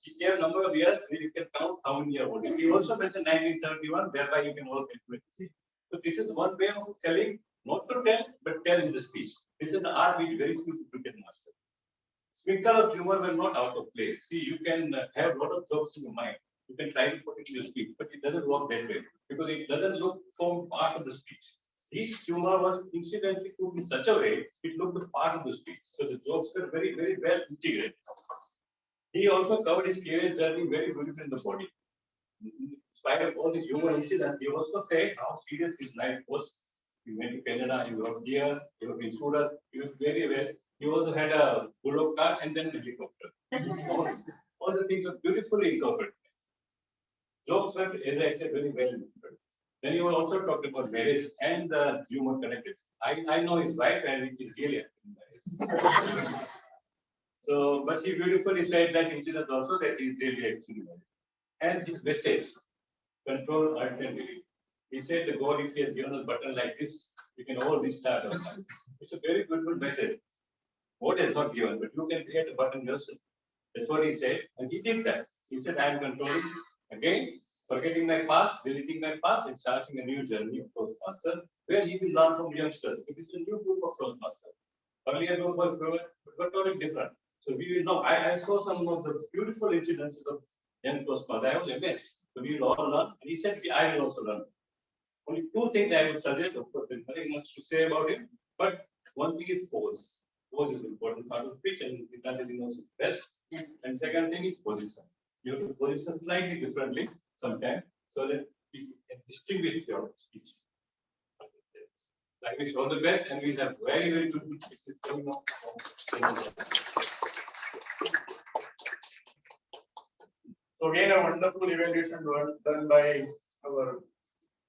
He gave a number of years, you can count how many years old. He also mentioned 1971, thereby you can all calculate. So this is one way of telling, not to tell, but tell in the speech. This is the art which very few people can master. Sprinkle of humor will not out of place. See, you can have a lot of jokes in your mind. You can try to put it in your speech, but it doesn't work that way because it doesn't look from part of the speech. His humor was incidentally put in such a way, it looked a part of the speech. So the jokes were very, very well integrated. He also covered his career journey very beautifully in the body. In spite of all these humor incidents, he also said how serious his life was. He went to Canada, he worked here, he worked in Surat, he was very well. He also had a bullock cart and then a helicopter. all the things were beautifully incorporated. Jokes were, as I said, very well incorporated. Then he also talked about marriage and the humor connected. I know his wife and it is really married. So, but he beautifully said that incident also that he is really actually married. And his message, control, alt, and delete. He said the God, if he has given us a button like this, we can all restart our life. It's a very beautiful message. God has not given, but you can create a button yourself. That's what he said, and he did that. He said, I am controlling again, forgetting my past, deleting my past, and starting a new journey of Toastmaster, where he will learn from youngsters. It is a new group of Toastmasters. Earlier group was totally different. So we will know. I saw some of the beautiful incidents of young Toastmasters. I was amazed. So we will all learn. And he said, I will also learn. Only two things I would suggest. Of course, there's very much to say about it, but one thing is pose. Pose is important part of speech, and that is also best. And second thing is position. You have to position slightly differently sometimes so that you can distinguish your speech. I wish all the best, and we have very, very good speeches coming up. So again, a wonderful evaluation done by our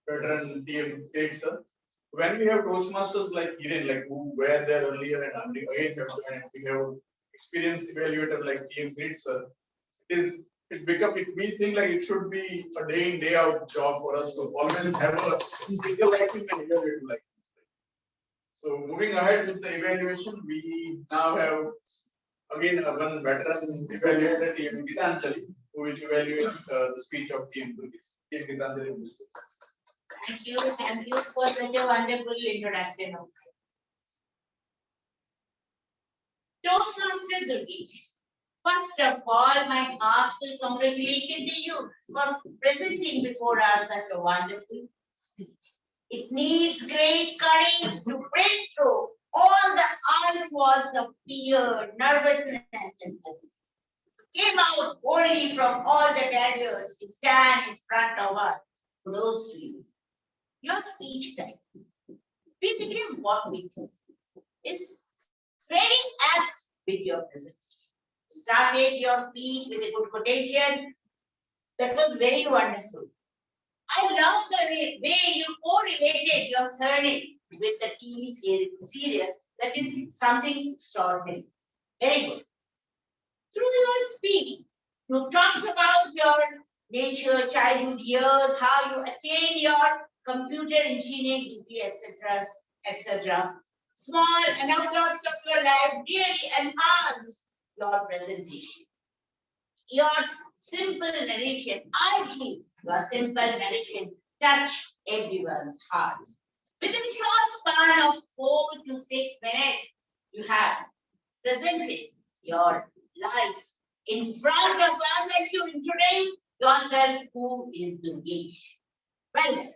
veteran TM Kate, sir. When we have Toastmasters like Kiran, like who were there earlier and again we have experienced evaluator like TM Kate, sir, we think like it should be a day in, day out job for us to always have a speaker like him and evaluator like him. So moving ahead with the evaluation, we now have again one veteran evaluator, TM Gitanjali, who will evaluate the speech of TM Gitanjali. Thank you for such a wonderful introduction. Toastmaster Durgesh, first of all, my heartfelt congratulations to you for presenting before us such a wonderful speech. It needs great courage to break through all the ice walls of fear, nervousness, and hesitation. Came out only from all the barriers to stand in front of us, close to you. Your speech time, we became what we do, is very apt with your presentation. Started your speech with a good quotation. That was very wonderful. I love the way you correlated your surname with the TV serial. That is something extraordinary. Very good. Through your speech, You talked about your nature, childhood years, how you attained your computer engineering degree, etc., etc. Small anecdotes of your life really enhanced your presentation. Your simple narration, I believe your simple narration touched everyone's heart. Within a short span of 4 to 6 minutes, you have presented your life in front of us and you introduce yourself who is engaged. Well,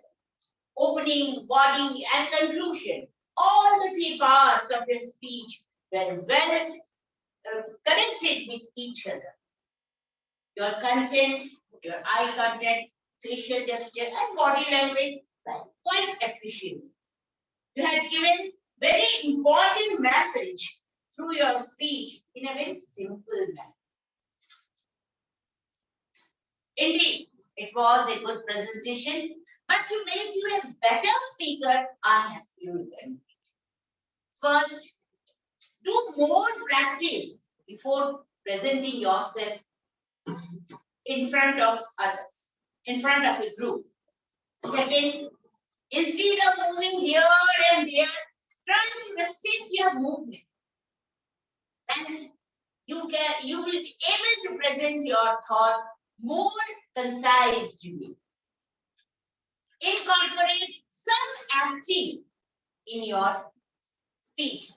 opening, body, and conclusion. All the three parts of your speech were well connected with each other. Your content, your eye contact, facial gesture, and body language were quite efficient. You have given very important message through your speech in a very simple manner. Indeed, it was a good presentation, but to make you a better speaker, I have few recommendations. First, do more practice before presenting yourself in front of others, in front of a group. Second, instead of moving here and there, try to restrict your movement. And you will be able to present your thoughts more concisely. Incorporate some acting in your speech.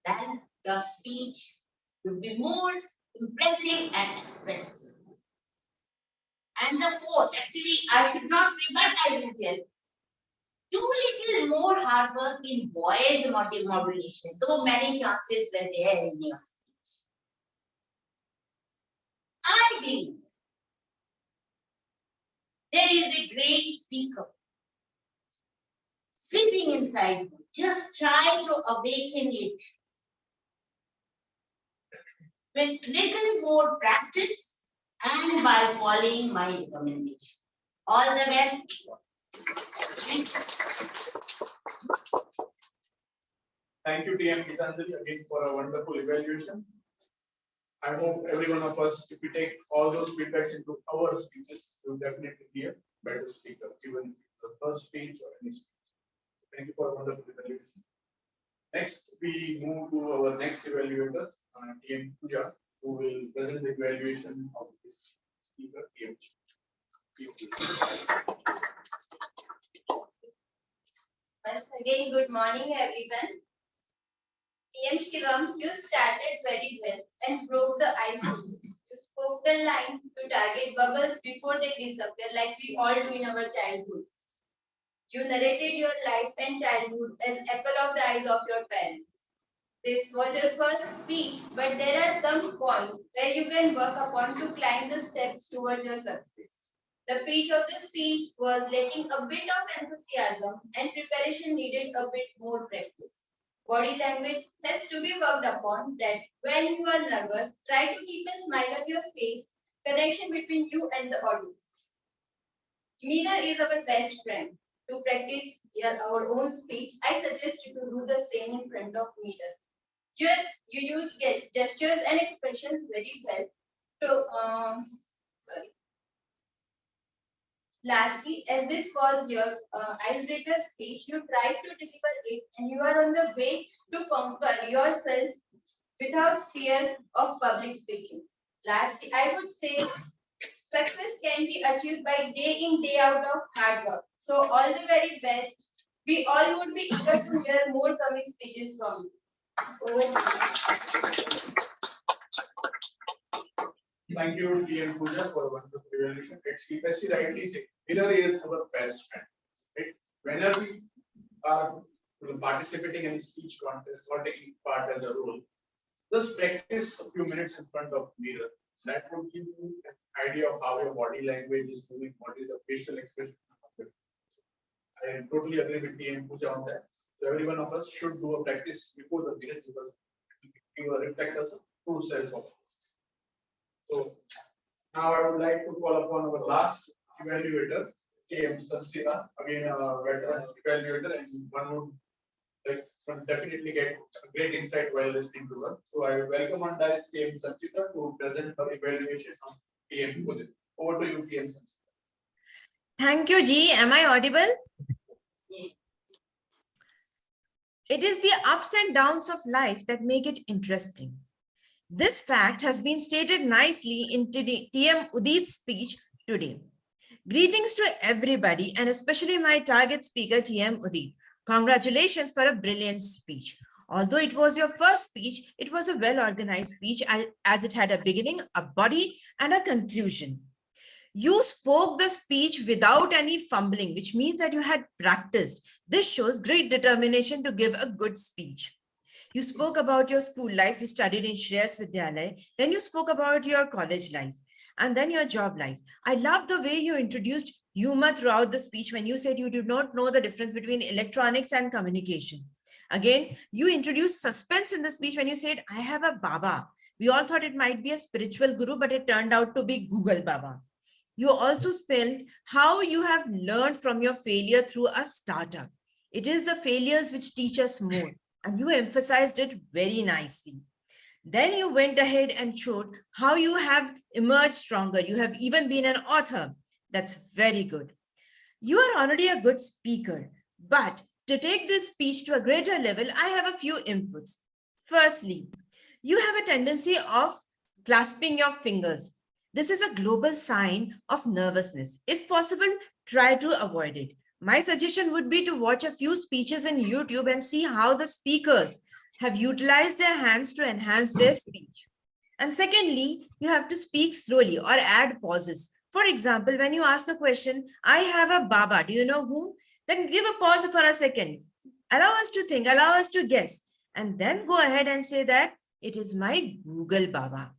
Then your speech will be more impressive and expressive. And the fourth, actually, I should not say, but I will tell. Do little more hard work in voice modulation, though many chances were there in your speech. I believe there is a great speaker sleeping inside you. Just try to awaken it with little more practice and by following my recommendation. All the best. Thank you, TM Gitanjali, again for a wonderful evaluation. I hope every one of us, if we take all those feedbacks into our speeches, will definitely be a better speaker, even if it's the first speech or any speech. Thank you for a wonderful evaluation. Next, we move to our next evaluator, TM Puja, who will present the evaluation of this speaker, TM. Once again, good morning, everyone. TM Shivam, you started very well and broke the ice. You spoke the line to target bubbles before they disappear, like we all do in our childhood. You narrated your life and childhood as apple of the eyes of your parents. This was your first speech, but there are some points where you can work upon to climb the steps towards your success. The pitch of the speech was letting a bit of enthusiasm and preparation needed a bit more practice. Body language has to be worked upon that when you are nervous, try to keep a smile on your face, connection between you and the audience. Mirror is our best friend. To practice our own speech, I suggest you to do the same in front of mirror. You use gestures and expressions very well to Lastly, as this was your icebreaker speech, you tried to deliver it and you are on the way to conquer yourself without fear of public speaking. Lastly, I would say success can be achieved by day in, day out of hard work. So all the very best. We all would be eager to hear more coming speeches from you. Over to you. Thank you, TM Puja, for a wonderful evaluation. Actually, as you rightly said, mirror is our best friend. Right? Whenever we are participating in a speech contest or taking part as a role, just practice a few minutes in front of mirror. That will give you an idea of how your body language is moving, what is the facial expression. I totally agree with TM Puja on that. So every one of us should do a practice before the mirror because it will reflect us true self. So now I would like to call upon our last evaluator, TM Sansira, again a veteran evaluator, and one would definitely get a great insight while listening to her. So I welcome on dice TM Sansira to present her evaluation on TM Udit. Over to you, TM. Thank you, G. Am I audible? It is the ups and downs of life that make it interesting. This fact has been stated nicely in TM Udit's speech today. Greetings to everybody and especially my target speaker, TM Udit. Congratulations for a brilliant speech. Although it was your first speech, it was a well-organized speech as it had a beginning, a body, and a conclusion. You spoke the speech without any fumbling, which means that you had practiced. This shows great determination to give a good speech. You spoke about your school life, you studied in Shreyas Vidyalaya, then you spoke about your college life, and then your job life. I love the way you introduced humor throughout the speech when you said you do not know the difference between electronics and communication. Again, you introduced suspense in the speech when you said, I have a Baba. We all thought it might be a spiritual guru, but it turned out to be Google Baba. You also spelled how you have learned from your failure through a startup. It is the failures which teach us more, and you emphasized it very nicely. Then you went ahead and showed how you have emerged stronger. You have even been an author. That's very good. You are already a good speaker, but to take this speech to a greater level, I have a few inputs. Firstly, you have a tendency of clasping your fingers. This is a global sign of nervousness. If possible, try to avoid it. My suggestion would be to watch a few speeches in YouTube and see how the speakers have utilized their hands to enhance their speech. And secondly, you have to speak slowly or add pauses. For example, when you ask a question, I have a Baba, do you know whom? Then give a pause for a second. Allow us to think, allow us to guess, and then go ahead and say that it is my Google Baba.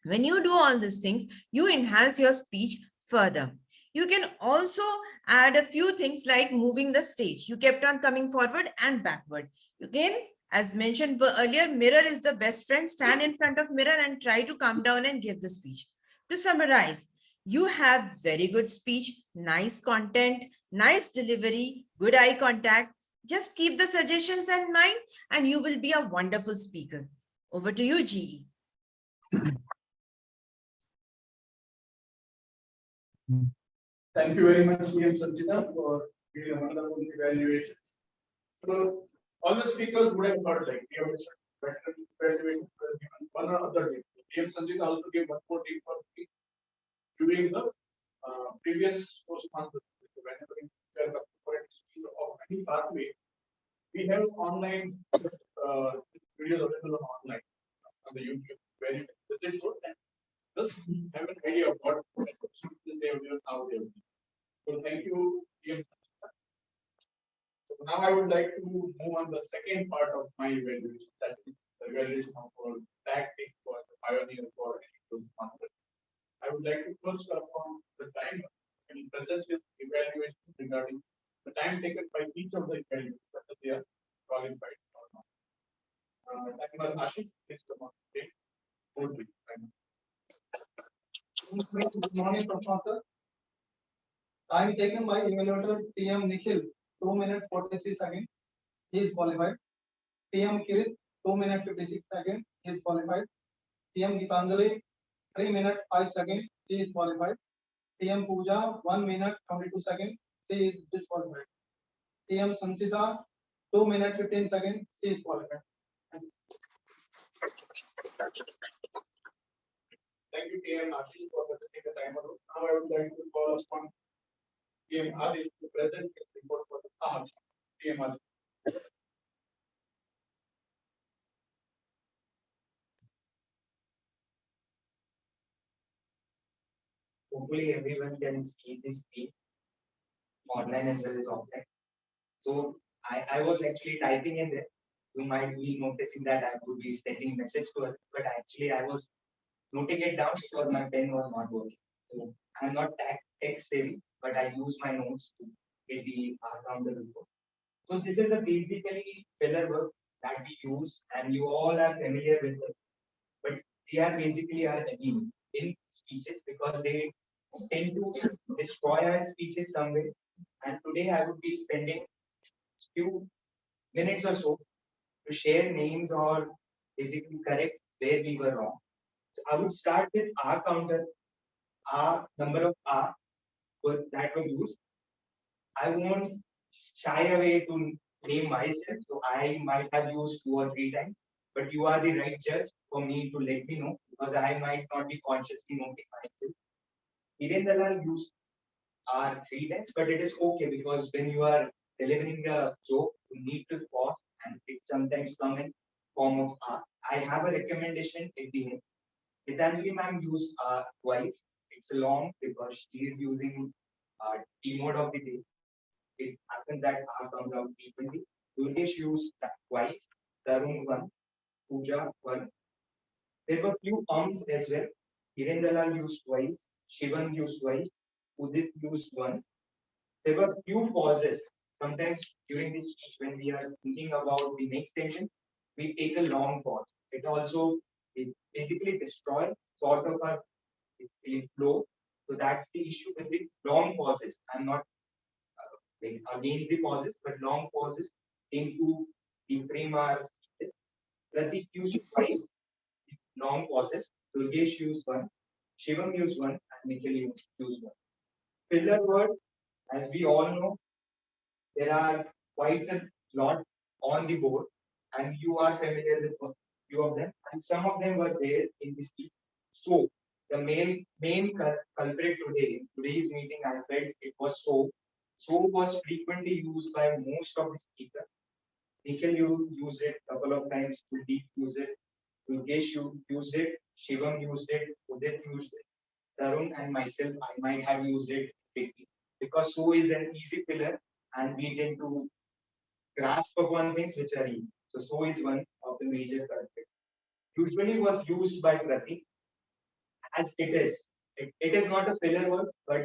When you do all these things, you enhance your speech further. You can also add a few things like moving the stage. You kept on coming forward and backward. You can, as mentioned earlier, mirror is the best friend. Stand in front of mirror and try to come down and give the speech. To summarize, you have very good speech, nice content, nice delivery, good eye contact. Just keep the suggestions in mind and you will be a wonderful speaker. Over to you, GE. Thank you very much, TM Sanchita, for giving a wonderful evaluation. So, all the speakers would have heard like TM better evaluation given one or other day. TM Sanchita also gave one more tip for me during the previous Toastmasters. Whenever we are customer of any pathway, we have online videos available online on the YouTube where you can visit those and just have an idea of what they have done, how they have done. So thank you, TM. So now I would like to move on the second part of my evaluation, that is the evaluation of our tactic for the pioneer for any master. I would like to first perform the timer and present this evaluation regarding the time taken by each of the evaluators, whether they are qualified or not. Timer Ashish, please come on stage. Hold the timer. Good morning, Professor. Time taken by evaluator TM Nikhil, 2 minutes 43 seconds. He is qualified. TM Kirit, 2 minutes 56 seconds. He is qualified. TM Gitanjali, 3 minutes 5 seconds. She is qualified. TM Pooja, 1 minute 22 seconds. She is disqualified. TM Sanchita, 2 minutes 15 seconds. She is qualified. Thank you, TM Ashish, for presenting the timer. Now I would like to call upon TM Adil to present his report for the Taj. TM Adil. Hopefully everyone can see this speech online as well as offline. So I was actually typing in there. You might be noticing that I would be sending message to us, but actually I was noting it down because my pen was not working. So I'm not tech savvy, but I use my notes to get the around the report. So this is a basically filler work that we use, and you all are familiar with it. But they are basically our enemy in speeches because they tend to destroy our speeches somewhere. And today I would be spending few minutes or so to share names or basically correct where we were wrong. So I would start with our counter number of R that were used. I won't shy away to name myself, so I might have used 2 or 3 times, but you are the right judge for me to let me know because I might not be consciously noting myself. Even Dalal used R 3 times, but it is okay because when you are delivering a joke, you need to pause and it sometimes come in form of R. I have a recommendation at the end. Gitanjali ma'am used R twice. It's long because she is using T mode of the day. It happens that R comes out frequently. Durgesh used that twice. Tarun one. Pooja one. There were few as well. Hiren Dalal used twice. Shivan used twice. Udit used once. There were few pauses. Sometimes during this speech, when we are thinking about the next sentence, we take a long pause. It also is basically destroys sort of our flow. So that's the issue with the long pauses. I'm not against the pauses, but long pauses seem to deframe our speeches. Pratik used twice long pauses. Durgesh used one. Shivam used one, and Nikhil used one. Filler words, as we all know, there are quite a lot on the board, and you are familiar with a few of them, and some of them were there in the speech. So the main culprit today in today's meeting, I felt it was so. So was frequently used by most of the speakers. Nikhil you used it a couple of times. Kuldeep used it. Yogesh used it. Shivam used it. Udit used it. Tarun and myself, I might have used it quickly because so is an easy filler, and we tend to grasp upon things which are easy. So is one of the major culprits. Usually was used by Pratik as it is. It is not a filler word, but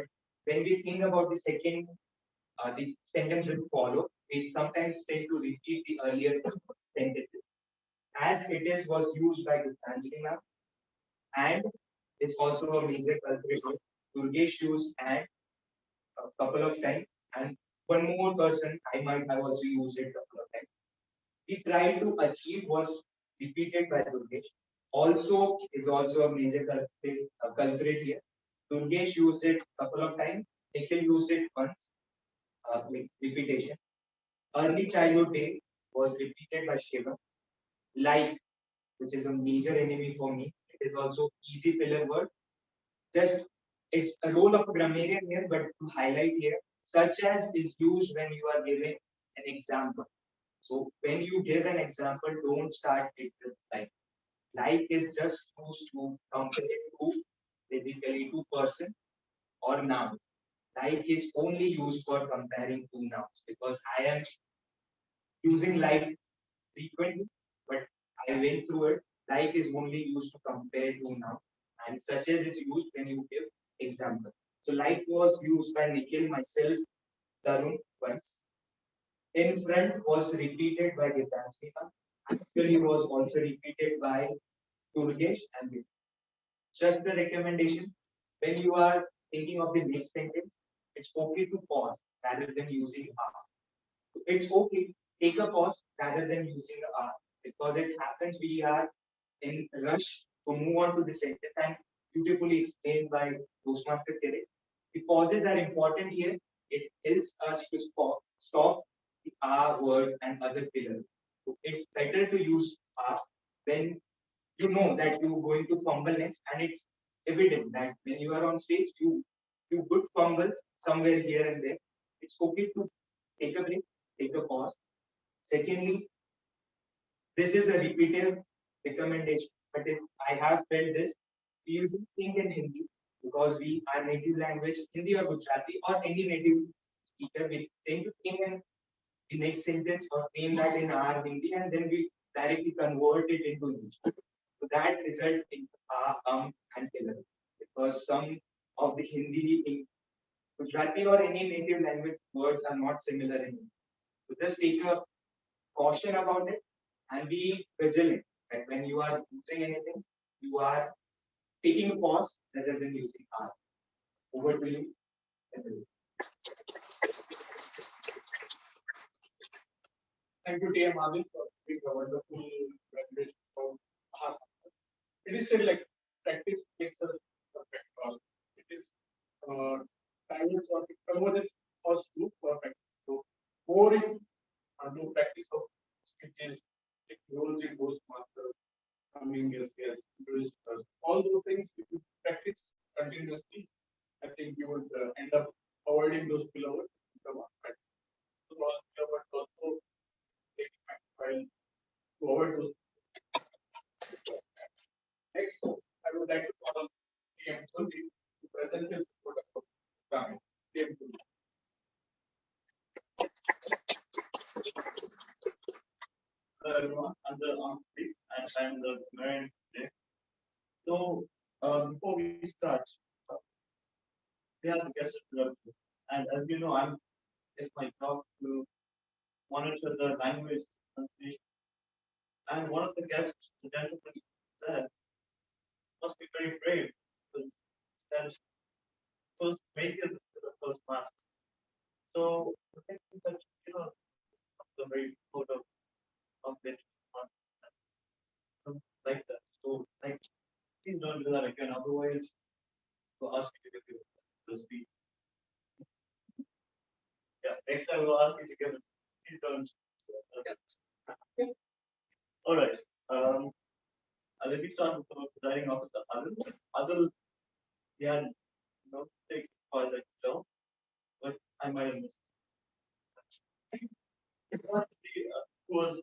when we think about the second, the sentence will follow, we sometimes tend to repeat the earlier sentences. As it is was used by Gitanjali ma'am and is also a major culprit. Durgesh used and a couple of times, and one more person I might have also used it a couple of times. We try to achieve was repeated by Durgesh. Also is also a major culprit here. Durgesh used it a couple of times. Nikhil used it once, with repetition. Early childhood days was repeated by Shiva. Life, which is a major enemy for me. It is also easy filler word. Just it's a role of a grammarian here, but to highlight here, such as is used when you are giving an example. So when you give an example, don't start it with like. Like is just used to compare to basically two person or noun. Like is only used for comparing two nouns because I am using like frequently, but I went through it. Like is only used to compare two nouns, and such as is used when you give example. So like was used by Nikhil, myself, Tarun once. In front was repeated by Gitanjali. Actually was also repeated by Durgesh and Vipin. Just the recommendation, when you are thinking of the next sentence, it's okay to pause rather than using R. It's okay, take a pause rather than using R because it happens we are in rush to move on to the sentence and beautifully explained by Toastmaster Kerek. The pauses are important here. It helps us to stop the R words and other fillers. So it's better to use R when you know that you're going to fumble next, and it's evident that when you are on stage, you good fumbles somewhere here and there. It's okay to take a break, take a pause. Secondly, this is a repeated recommendation, but if I have felt this, we usually think in Hindi because we are native language, Hindi or Gujarati or any native speaker, we tend to think in the next sentence or name that in our Hindi and then we directly convert it into English. So that result in and filler because some of the Hindi in Gujarati or any native language words are not similar in English. So just take a caution about it and be vigilant that when you are using anything, you are taking a pause rather than using R. Over to you. Thank you, TM Abhi, for giving a wonderful presentation about art. It is still like practice makes a perfect. It is this one, convert this first to perfect. So boring do practice of speeches, technology, postmaster, coming as guest, visitors, all those things. If you practice continuously, I think you would end up avoiding those keywords. So all keywords also take time while to avoid those. Next, I would like to call TM Tulsi to present his product of programming. TM Tulsi. Hello everyone, I'm the Amrit and I'm the Marian today. So before we start, we have the guest introduction. And as you know, it's my job to monitor the language translation. And one of the guests, the gentleman said, must be very brave because that first make it to the first master. So I think that I'm very proud of it like that. So like please don't do that again, otherwise we'll ask you to give the speech. Yeah, next time we'll ask you to give it. Please don't. All right. Let me start with the presiding officer. Adil, yeah, no, take part like so, but I might have missed. Who was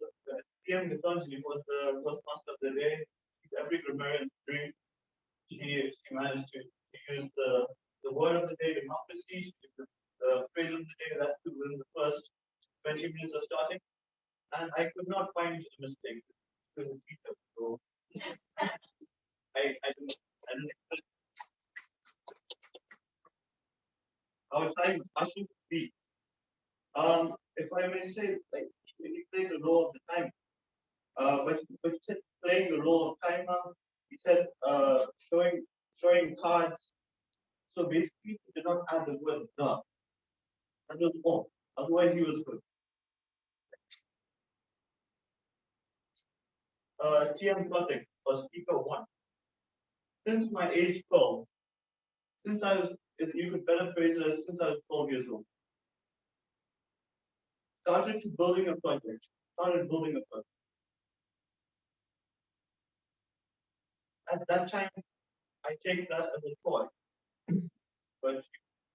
TM Gitanjali was the first master of the day. Every grammarian dream. She managed to use the word of the day, democracy, the phrase of the day, that too within the first 20 minutes of starting. And I could not find a mistake with the teacher. So I didn't expect our time should be. If I may say, like when you play the role of the time, but he said playing the role of timer, he said showing cards. So basically he did not add the word the. That was all. Otherwise he was good. TM Project was speaker one. Since my age 12, since I was, if you could better phrase it as since I was 12 years old, started building a project. At that time, I take that as a toy, but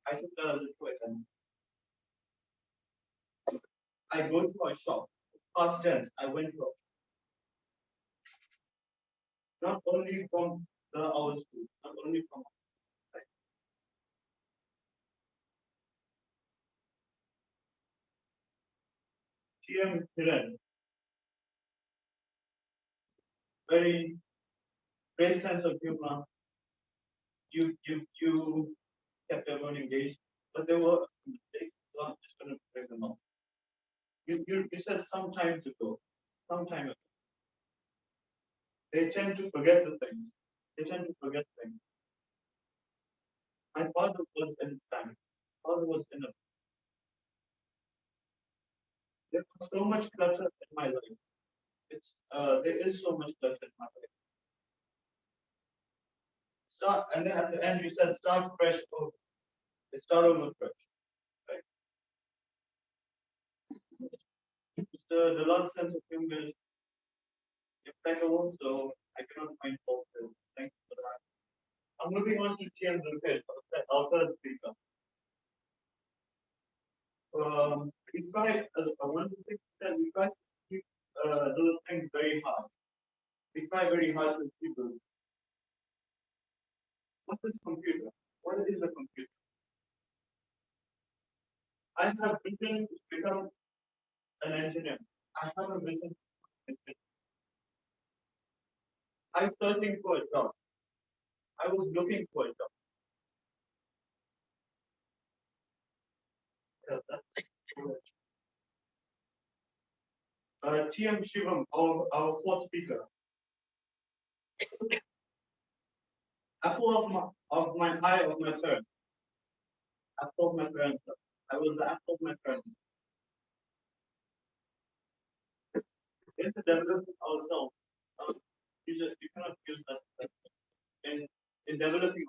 I took that as a toy, and I go to a shop. Past tense, I went to a shop. Not only from our school, not only from like, TM Hiran, very great sense of humor. You kept everyone engaged, but there were mistakes. So I'm just going to break them up. You said some time ago. They tend to forget the things. My father was in time. Father was in a. There was so much clutter in my life. There is so much clutter in my life. Start, and then at the end you said start fresh over. Start over fresh. Right? The long sense of humor is impeccable, so I cannot find fault there. Thank you for that. I'm moving on to TM Durkesh, our third speaker. We try, one of the things that we try to keep those things very hard. We try very hard to keep those. What is computer? What is a computer? I have vision to become an engineer. I have a vision. I'm searching for a job. I was looking for a job. Yeah, that's TM Shivam, our fourth speaker. Apple of my eye of my parents. Apple of my parents. I was the apple of my parents. In the development ourselves, you cannot use that in developing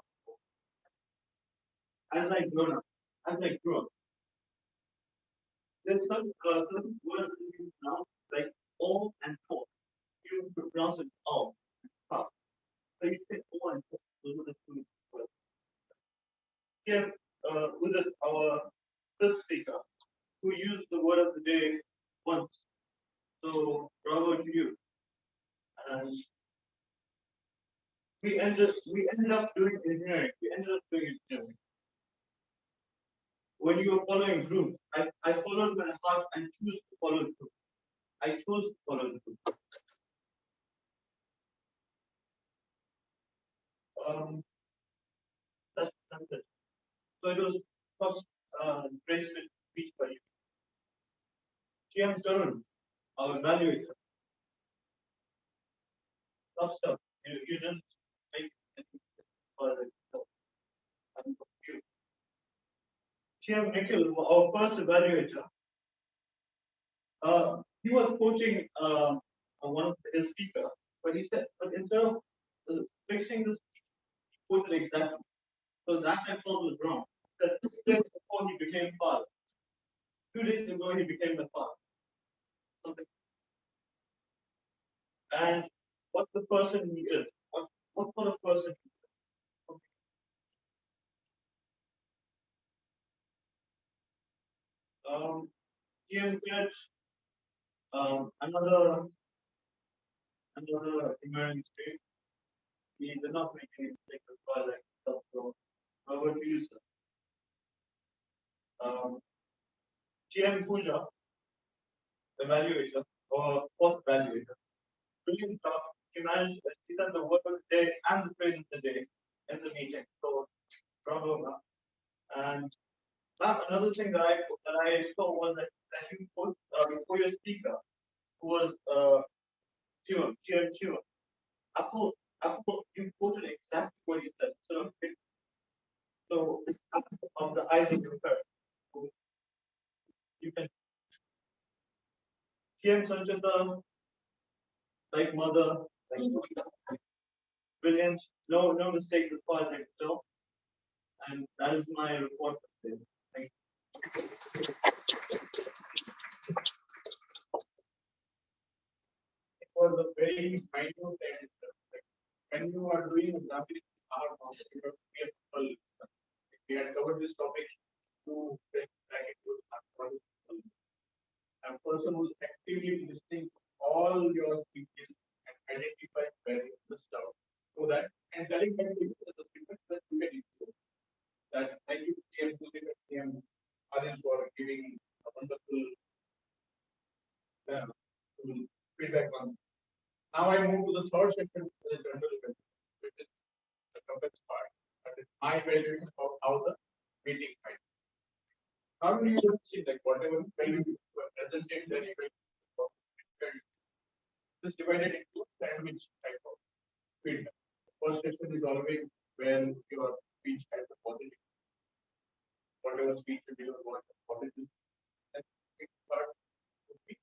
as I grown up. as I grew up, there's certain words that you pronounce like O and O. You pronounce it O. So you say O and O. Those are the two words. Here, with us, our first speaker, who used the word of the day once. So, bravo to you. And we ended up doing engineering. When you are following group, I followed my heart and choose to follow the group. I chose to follow the group. That's it. So it was first graduate speech by you. TM Tarun, our evaluator. Tough stuff. You didn't make anything for it. So I'm confused. TM Nikhil, our first evaluator, he was coaching one of his speaker, but he said, but instead of fixing this, he quoted exactly. So that I thought was wrong. That 2 days before he became father, 2 days ago he became the father. Something. And what the person he is, what sort of person he is. He had another emerging state. He did not make any mistake as far as I can tell. So over to you, sir. GM Puja, evaluator or post evaluator. Brilliant job. He managed, he said the word of the day and the phrase of the day in the meeting. So bravo, ma'am. And ma'am, another thing that I saw was that you put before your speaker, who was Shivam, Apple, you quoted exactly what he said. So it's of the eyes of your heart. So you can Shivam Sanchita, like mother, like brilliant, no mistakes as far as I can tell. And that is my report for today. Thank you. It was a very minute and when you are doing example, we had covered this topic to a person who's actively listening to all your speeches and identify where you missed out. So that and telling them the speakers that you can improve. That thank you, TM TM audience for giving a wonderful feedback on. Now I move to the third section, the general event, which is the complex part. That is my evaluation of how the meeting went. How do you see like whatever value you presented the event? This divided into sandwich type of feedback. First section is always when your speech has a positive. Whatever speech you deliver was positive. And part would be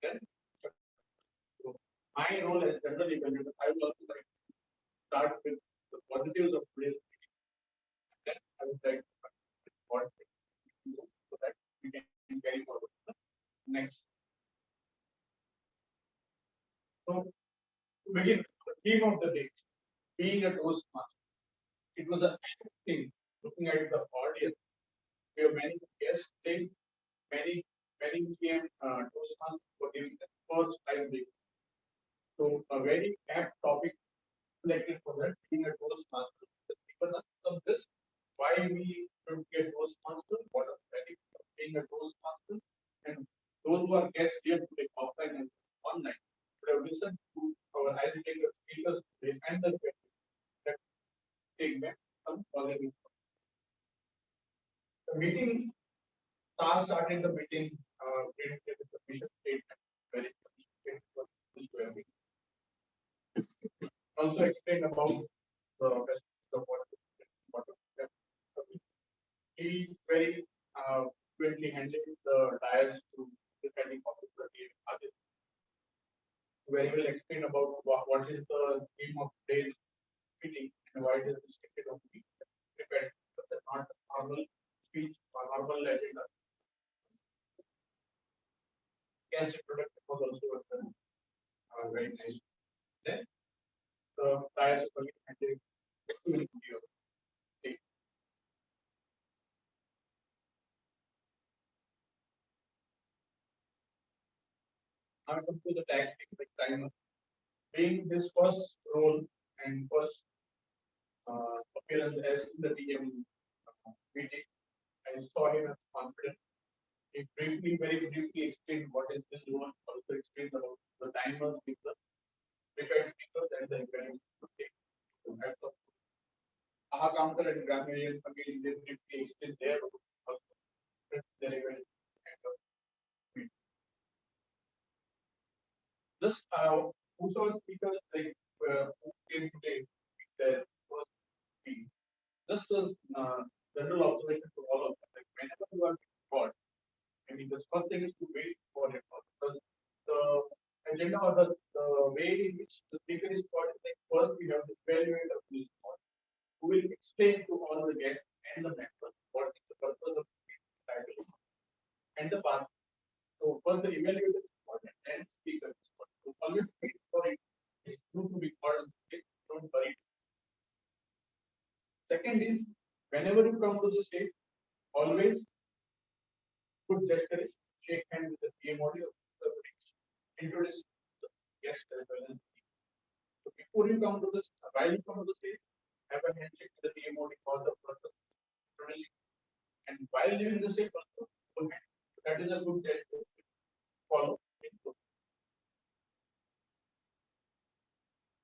then so my role as general evaluator, I will also like to start with the positives of today's meeting. Then I would like to what so that we can carry forward the next. So to begin, the theme of the day, being a Toastmaster. It was a thing looking at the audience. We have many guests today, many came Toastmasters for giving the first time they. So a very apt topic selected for that, being a Toastmaster. Because of this, why we should be a Toastmaster, what are the benefits of being a Toastmaster, and those who are guests here today, offline and online, should have listened to our icebreaker speakers today and the that take back some positive. The meeting started the meeting with the mission statement, very also explained about the best of what he very fluently handling the dials to defending popularity others. Very well explain about what is the theme of today's meeting and why it is restricted on the prepared normal speech or normal agenda. Guest introduction was also very nice. Then the prior speaker handed video. Now it comes to the tactics like timer. Being his first role and first appearance as in the TM meeting, I saw him as confident. He briefly, very briefly explained what is this role, also explained about the timers with the prepared speakers and the event. So that's all. Aha counter and grammarian again they briefly explained their role, also their event. Just whosoever speakers like who came today, their first speech. Just a general observation to all of them. Like whenever you are called, I mean, the first thing is to wait for it because the agenda or the way in which the speaker is called is like first we have the evaluator of this call, who will explain to all the guests and the members what is the purpose of the title and the path. So first the evaluator is called and then speaker is called. So always wait for it. It's good to be called on the stage, don't worry. Second is whenever you come to the stage, always good gesture is shake hand with the PM audio, introduce the guest as well as so before you come to this, while you come to the stage, have a handshake with the PM audio for the person introducing, and while leaving the stage, also full hand. That is a good gesture to follow.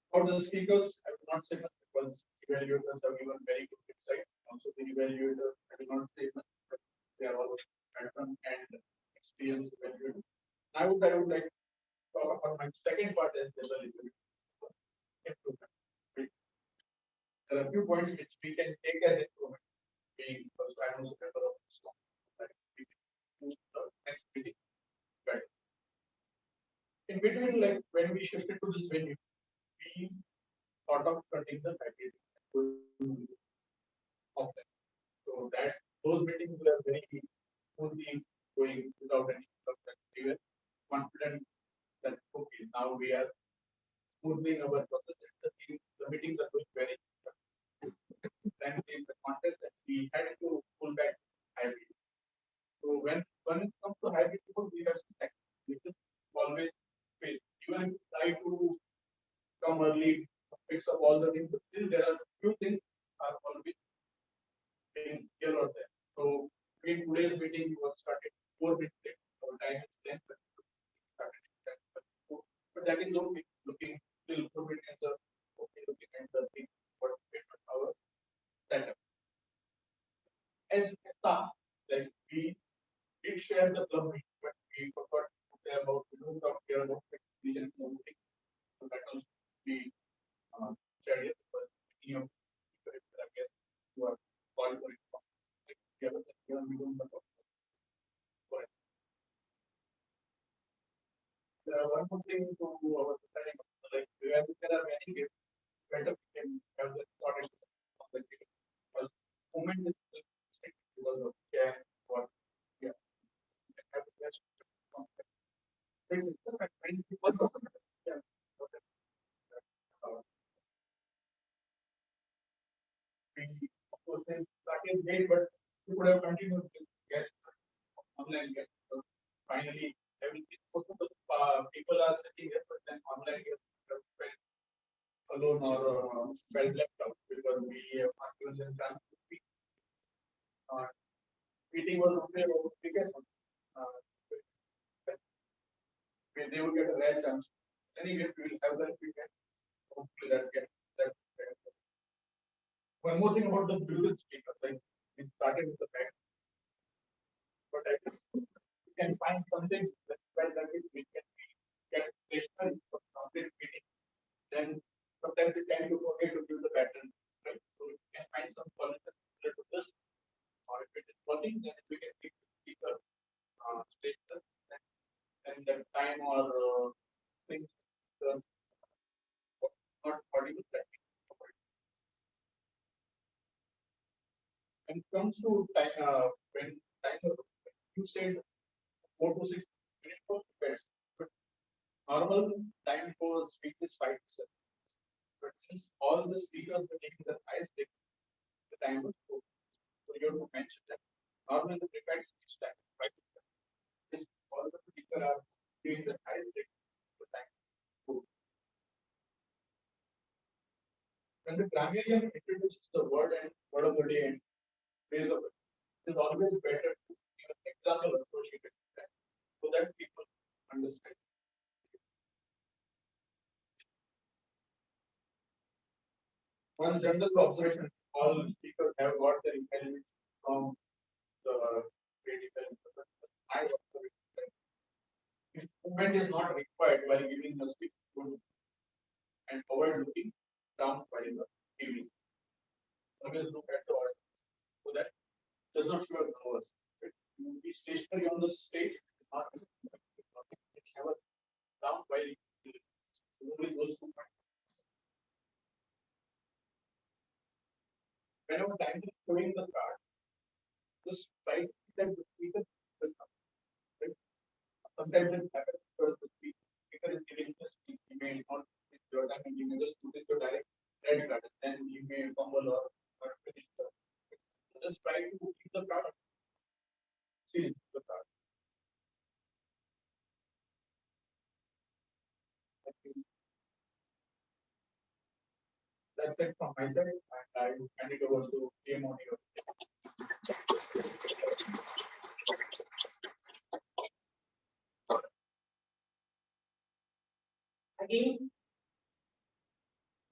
For the speakers, I will not say much because evaluators have given very good insight. Also, the evaluator, I will not say much because they are all veteran and experienced evaluators. I would like to talk about my second part as well as improvement. There are a few points which we can take as improvement. Being because I was a member of this one, that we can move to the next meeting. But in between, like when we shifted to this venue, we thought of cutting the package of them. So that those meetings were very smoothly going without any problem. We were confident that okay, now we are smoothing our process. The meetings are going very well. Then came the contest and we had to pull back hybrid. So when it comes to hybrid mode, we have to which is always fail. Even if you try to come early, fix up all the things, but still there are few things are always being here or there. So in today's meeting, we was started 4 minutes late. Our time is 10, but started at 10. But that is okay. Looking still 4 minutes okay, looking at the thing what our setup. As a staff, like we did share the club meeting, but we forgot to say about we don't talk here about region meeting. So that also we shared it because many of I guess who are called for it. Like we have we don't talk for it. One more thing to our society, like there are many ways better we can have the shortage of the because movement is because of care or yeah. Have the best of course, they started late, but we could have continued with guests, online guests. So finally, everything, most of the people are sitting there, but then online guests felt alone or felt left out because we have not given them chance to speak. Meeting was only about speakers. They will get a rare chance. Anyway, we will have that weekend. Hopefully that gets that. One more thing about the Bluetooth speaker, like we started with the back, but I think we can find something that we can get stationary for complete meeting. Then sometimes we tend to forget to give the pattern, right? So we can find some solution related to this, or if it is working, then we can keep the speaker station and then time or things not audible. when it comes to time, when time, you said 4 to 6 minutes for best, but normal time for speech is 5 to 7. But since all the speakers were taking the highest break, the time was 4. So you have to mention that normally the prepared speech time is 5 to 7. Since all the speakers are giving the highest break, the time is 4. When the grammarian introduces the word and word of the day and phrase of it, it is always better to give an example associated with that so that people understand. One general observation, all speakers have got their intelligence from the critical. I observation that improvement is not required while giving the speech and avoid looking down while giving. Always look at the audience so that does not show nervous. You be stationary on the stage, not never down while giving. So only those 2 points. Whenever time is showing the card, just try to see that the speaker will come. Right? Sometimes it happens because the speaker is giving the speech. You may not finish your time and you may just put this your direct red card. Then you may fumble or finish the. So just try to keep the card. See the card. That's it from my side, and I will hand it over to PM on your. Again,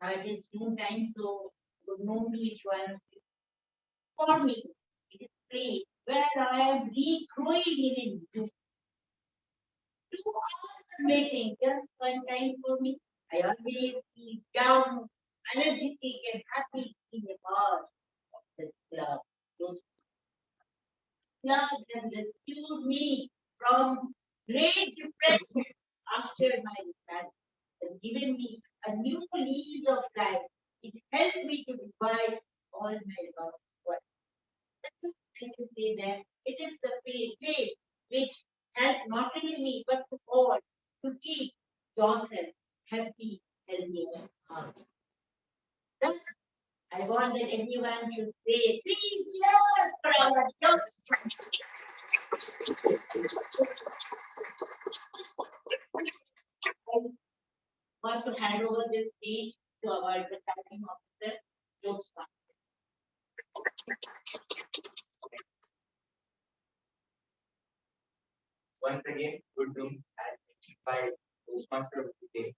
it is noon time, so good noon to each one. For me, it is place where I am regrowing in into. Do all the meeting just one time for me. I always feel young, energetic, and happy in the part of this club. Those club has rescued me from great depression after my retirement. Has given me a new lease of life. It helped me to revise all my lost work. I can say that it is the faith which helped not only me but to all to keep yourself happy, healthy, and healthy. Thus, I want that everyone should say 3 cheers for our club. I want to hand over this stage to our presiding officer, Joseph. Once again, good room as mentioned by Toastmaster of the day.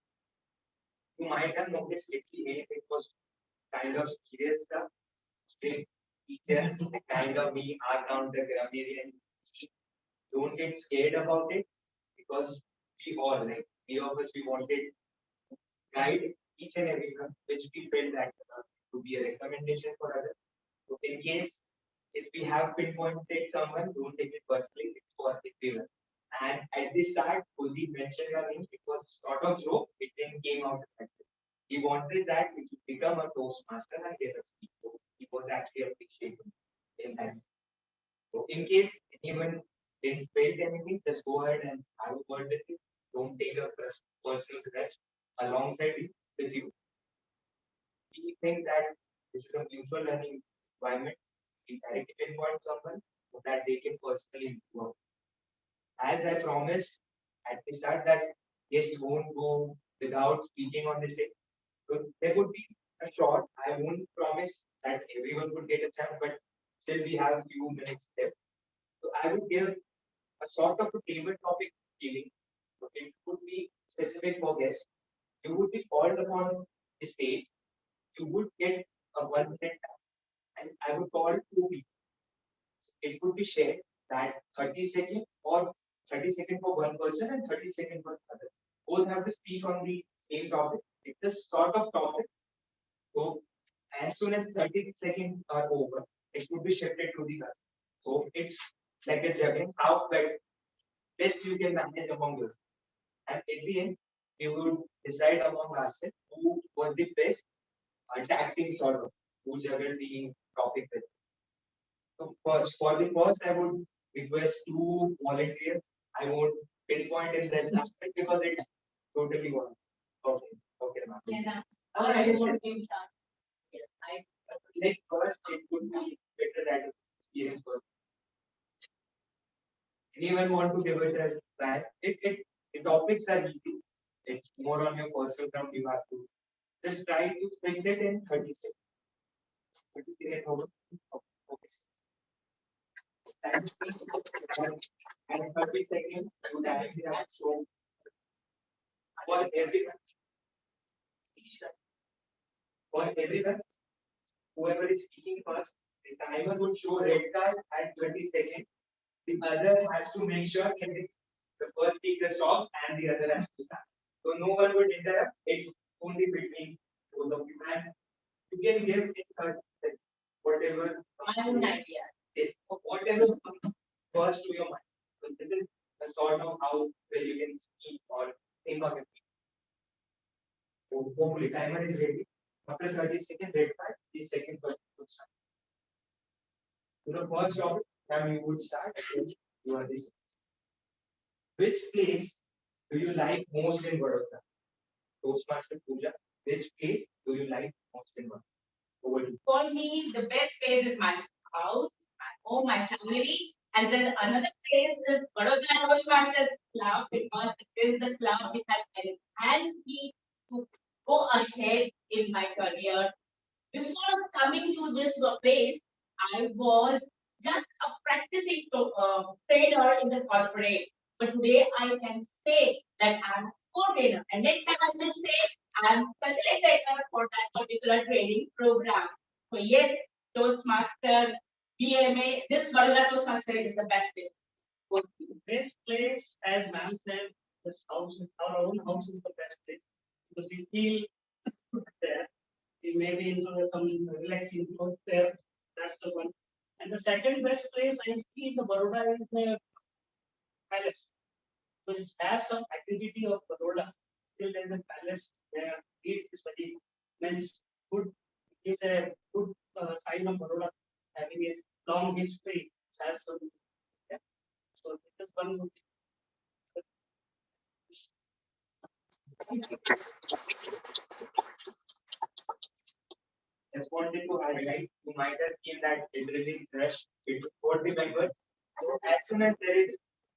You might have noticed lately it was kind of serious stuff. Still, teacher, kind of me, our counter grammarian, don't get scared about it because we all, like, three of us, we wanted to guide each and everyone, which we felt that to be a recommendation for others. So, in case if we have pinpointed someone, don't take it personally, it's for everyone. And at the start, Kuldeep mentioned your name, it was sort of joke, it didn't came out effective. He wanted that we should become a Toastmaster and get a speak. So he was actually appreciated in that. So in case anyone didn't feel anything, just go ahead and have a word with you. Don't take your personal grudge alongside it with you. We think that this is a mutual learning environment. We directly pinpoint someone so that they can personally improve. As I promised at the start that guests won't go without speaking on this day. So there would be a short. I won't promise that everyone would get a chance, but still we have a few minutes left. So I would give a sort of a table topic feeling. So it could be specific for guests. You would be called upon the stage. You would get a 1 minute time, and I would call 2 people. It would be shared that 30 seconds or 30 seconds for one person and 30 seconds for another. Both have to speak on the same topic. It's a sort of topic. So as soon as 30 seconds are over, it should be shifted to the other. So it's like a juggling, how best you can manage among yourself. And at the end, we would decide among ourselves who was the best tag team sort of, who juggled the topic with. So for the first, I would request two volunteers. I won't pinpoint in this aspect because it's totally one. Okay, okay, ma'am. Yeah. Like first, it would be better that experience first. Anyone want to give it a try? The topics are easy. It's more on your personal ground. You have to just try to fix it in 30 seconds. 30 seconds over. Okay. And 30 seconds, you directly have to show for everyone. For everyone, whoever is speaking first, the timer would show red card at 20 seconds. The other has to make sure that the first speaker stops and the other has to start. So no one would interrupt. It's only between both of you. And you can give in 30 seconds whatever. My own idea. Yes, whatever comes first to your mind. So this is a sort of how well you can speak or think of it. So hopefully timer is ready. After 30 seconds, red card, the second person would start. So the first topic, now you would start again. You are this. Which place do you like most in Vadodara? Toastmaster Pooja, which place do you like most in Vadodara? Over to you. For me, the best place is my house, my home, my family. And then another place is Vadodara Toastmasters Club because it is the club which has enhanced me to go ahead in my career. Before coming to this place, I was just a practicing trainer in the corporate. But today I can say that I'm a co-trainer. And next time I will say I'm facilitator for that particular training program. So yes, Toastmaster, BMA, this Vadodara Toastmaster is the best place. The best place, as ma'am said, this house, our own house is the best place because we feel good there. We may be into some relaxing clothes there. That's the one. And the second best place I see in the Baroda is the palace. So it has some activity of Baroda. Still there is a palace where it is very means good. It is a good sign of Baroda having a long history. It has some. Yeah. So this is one good Just wanted to highlight, you might have seen that adrenaline rush, it for the members. So as soon as there is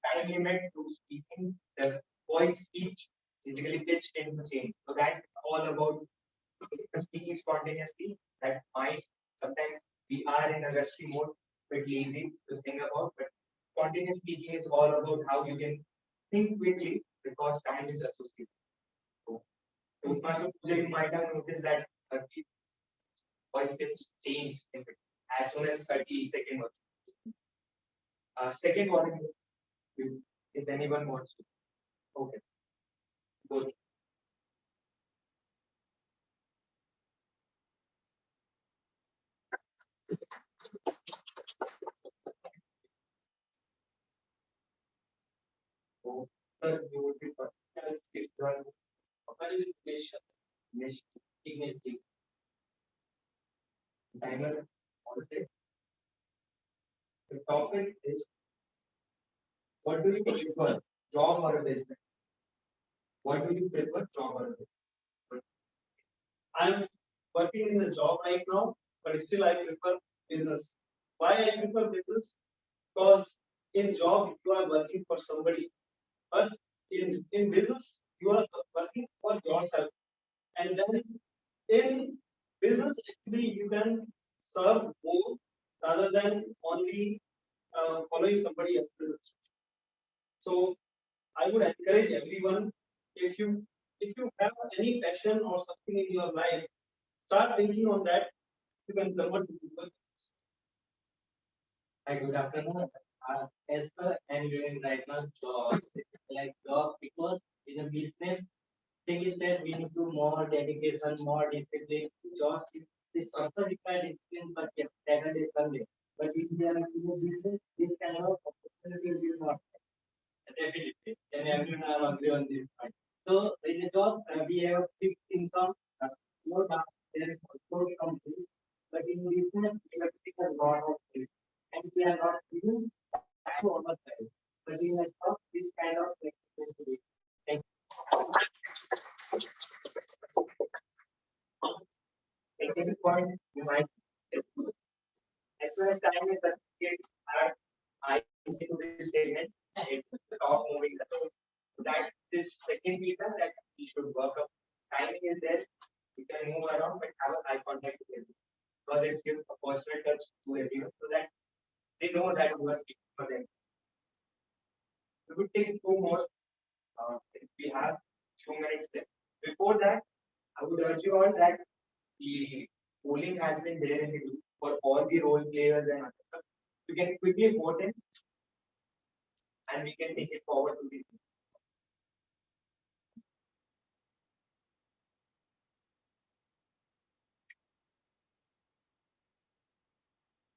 time limit to speaking, the voice speech basically pitched into change. So that's all about speaking spontaneously. That might sometimes we are in a rusty mode, bit lazy to think about, but spontaneous speaking is all about how you can think quickly because time is associated. So, Toastmaster Puja, you might have noticed that voice pitch changed as soon as 30 seconds. Second one, if anyone wants to. Okay. Go. So, sir, you would be first. Tell us if you are qualification, signature, timer, also. The topic is what do you prefer, job or a business? What do you prefer, job or a business? I'm working in a job right now, but still I prefer business. Why I prefer business? Because in job you are working for somebody, but in business you are working for yourself. And then in business actually you can serve more rather than only following somebody else's. So I would encourage everyone if you have any passion or something in your life, start thinking on that. You can convert to people. Hi, good afternoon. As per I'm doing right now job, like job because in a business thing is that we need to more dedication, more discipline. Job is also required discipline, but yes, Saturday, Sunday. But if they are in a business, this kind of opportunity will not. Definitely, and everyone are agree on this point. So in a job, we have fixed income, no doubt there is also company, but in business, we have to take a lot of risk. we are not using that to our side. But in the top, this kind of flexibility. Thank you. Second point, you might. As soon as time is associated, I see to this statement, it stop moving. So that this second meter that we should work up. Timing is there, you can move around, but have an eye contact with everyone. Because it gives a personal touch to everyone so that they know that you are speaking for them. We would take two more. If we have 2 minutes left. Before that, I would urge you all that the polling has been there in the group for all the role players and other stuff. You can quickly vote in and we can take it forward to the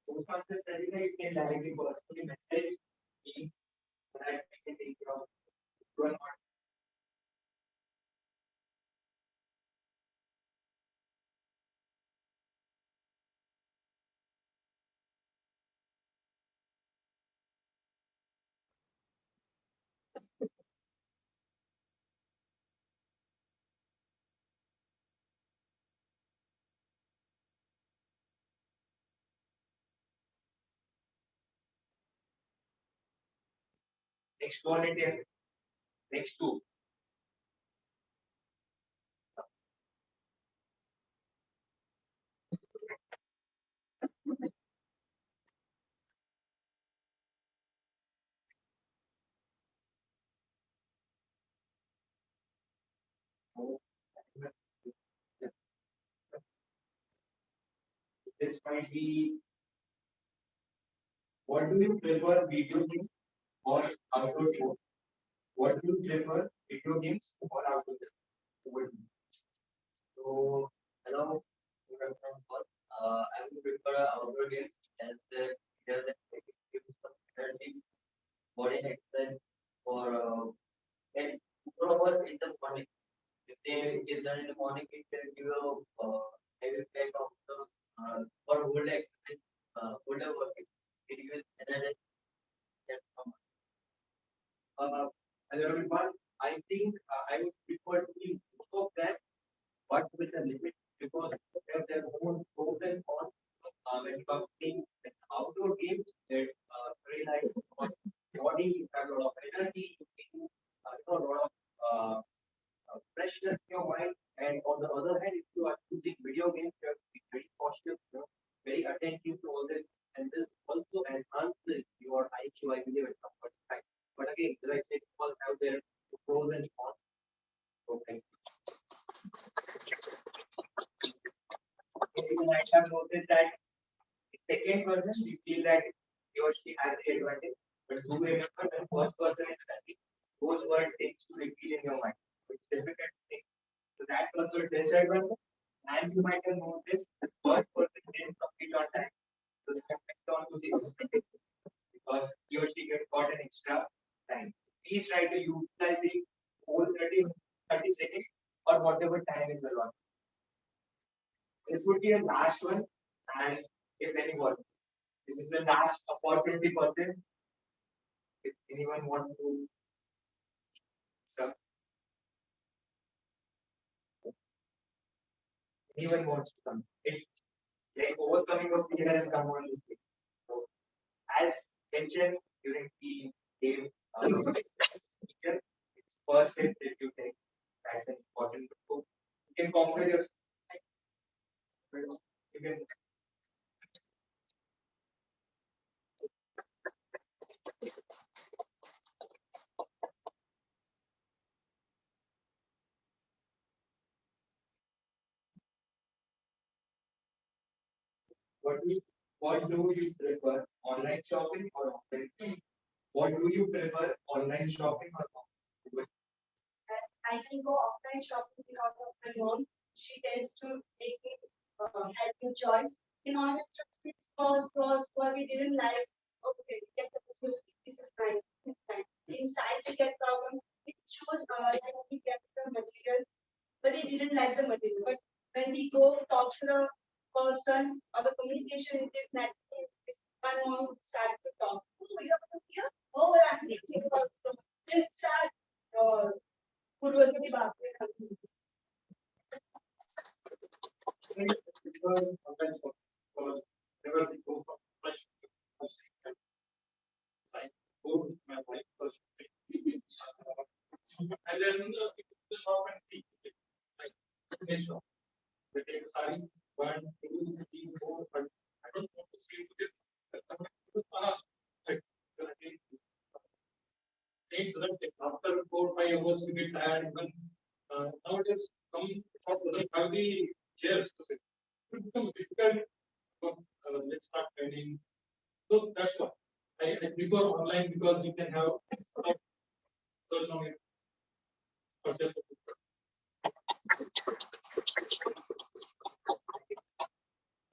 Toastmaster study that you can directly personally message me so that I can take care of one. Next one, India. Next two. This might be, what do you prefer, video games or outdoor sports? What do you prefer, video games or outdoor sports? So, hello, good afternoon all. I would prefer outdoor games as there are gives some energy, body exercise for and overall in the morning. If they is done in the morning, it can give a heavy effect of the for whole exercise, whole working. It gives energy. Hello everyone. I think I would prefer to do both of them, but with a limit because they have their own pros and cons. When you are playing an outdoor games, that very nice for body, you have a lot of energy, you can, a lot of freshness in your mind. And on the other hand, if you are using video games, you have to be very cautious, very attentive to all this, and this also enhances your IQ, I believe, at some point in time. But again, as I said, all have their pros and cons. Okay. You might have noticed that the second person, we feel that he or she has the advantage, but do remember when first person is speaking, those words takes to repeat in your mind. So it's difficult to think. So that's also a disadvantage. And you might have noticed the first person didn't complete on time. So it's affect on to the because he or she got an extra time. Please try to utilize the whole 30 seconds or whatever time is allotted. This would be the last one, and if anyone, this is the last opportunity person. If anyone wants to, sir, anyone wants to come, it's like overcoming of fear and come on this thing. So, as mentioned during the game, speaker, it's first step that you take. That's an important. So, you can conquer your. You can what do you prefer, online shopping or offline? What do you prefer, online shopping or offline? I can go offline shopping because of my mom. She tends to make me helpful choice. In honest, scroll, we didn't like. Okay, we get the this is nice, this is nice. Inside we get problem. It shows that we get the material, but we didn't like the material. But when we go talk to the person, our communication is natural. My mom start go with my wife first. And then the shop and see. Like, make sure. They take a sari, 1, 2, 3, 4, 5. I don't want to see this. It doesn't take after 4 5 hours we get tired. Even nowadays, some shop doesn't have the chairs to sit. It becomes difficult. Let's start training. So that's why I prefer online because we can have search on it. Purchase.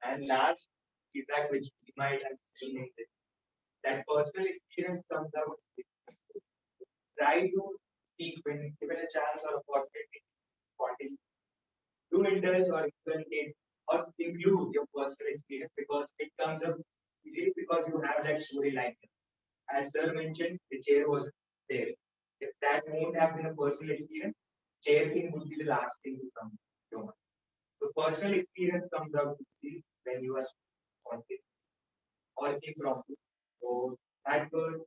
And last feedback which we might have seen in this, that personal experience comes out. Try to speak when given a chance or opportunity. Do indulge or even or include your personal experience because it comes up easily because you have that story like it. As sir mentioned, the chair was there. If that won't have been a personal experience, chair thing would be the last thing to come to your mind. So personal experience comes out easily when you are wanted or impromptu. So that was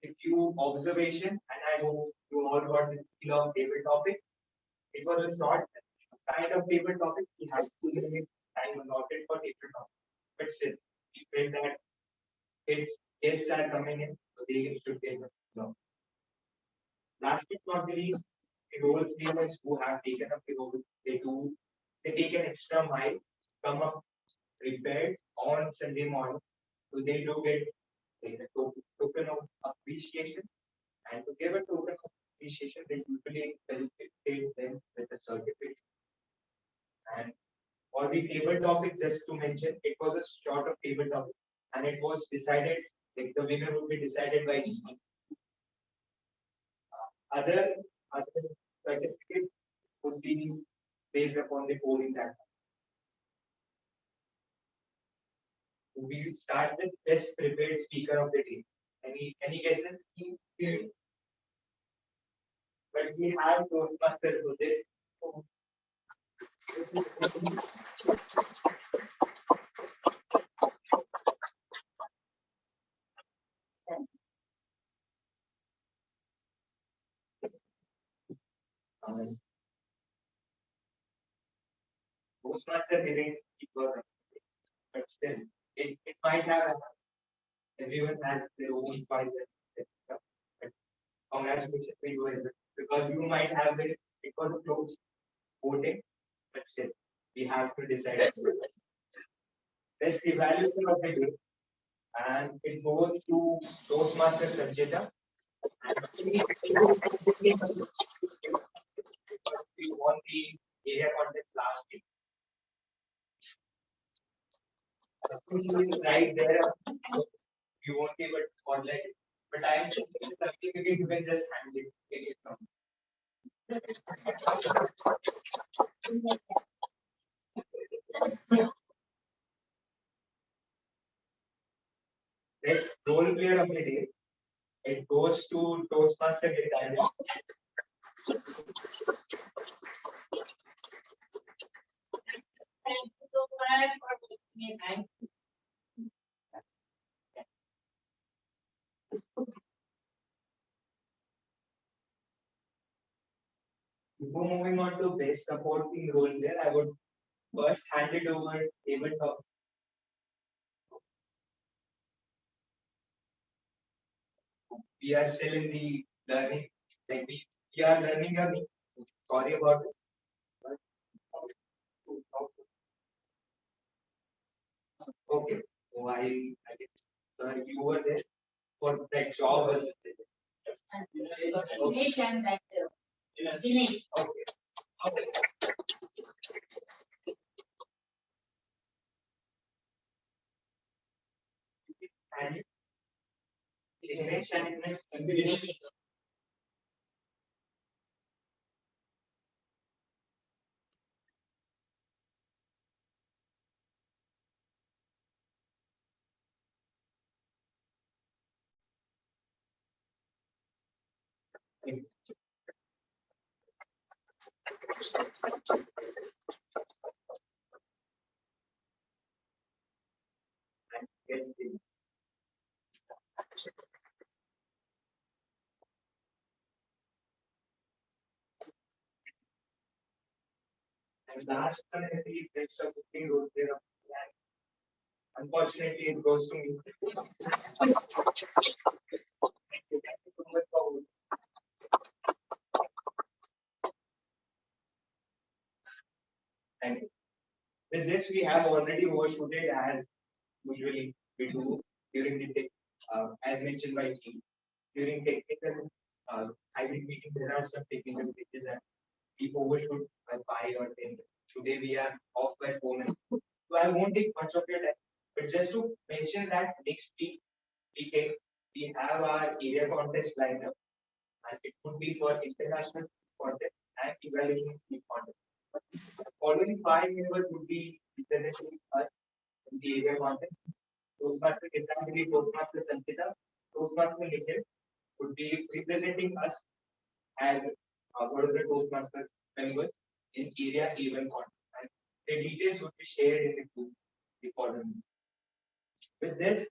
a few observation, and I hope you all got the feel of favorite topic. It was a short kind of favorite topic. We have 2 minutes time allotted for favorite topic, but still, we felt that its guests are coming in, so they should take a long. Last but not the least, the role players who have taken up the role, they take an extra mile, come up prepared on Sunday morning, so they do get like a token of appreciation, and to give a token of appreciation, they usually felicitate them with a certificate. And for the table topic, just to mention, it was a short of table topic, and it was decided like the winner would be decided by other other certificates would be based upon the polling that we start with best prepared speaker of the day. Any guesses? But we have Toastmasters who did. Toastmaster remains speaker, but still, it might have everyone has their own choice. But congratulations to you because you might have been it was a close voting, but still we have to decide. Best evaluation of the day, and it goes to Toastmaster Sanjita. We won the area contest last week. Right there, you won't be able to spotlight it. But I am just something you can just handle it. Take it from. Best role player of the day. It goes to Toastmaster Gitaria. Thank you so much for giving me time. Before moving on to best supporting role player, I would first hand it over table top. We are still in the learning, like we are learning a sorry about it. Okay, so I guess you were there for that job versus this. Dinesh and that, Dinesh. Okay. Okay. And Dinesh and next Dinesh. Yes, And last one is the best of 15 rules there. Unfortunately, it goes to me. Thank you so much for. Thank you. With this, we have already overshooted as usually we do during the as mentioned by G. During technical hybrid meeting, there are some technical glitches that we overshoot by 5 or 10. Today we are off by 4 minutes. So I won't take much of your time, but just to mention that next week we have our area contest lined up, and it would be for international contest and evaluation contest. Following 5 members would be representing us in the area contest. Toastmaster Gitanjali, Toastmaster Sanchita, Toastmaster Nikhil would be representing us as one of the Toastmaster members in area event contest. And the details would be shared in the group before the meeting. With this,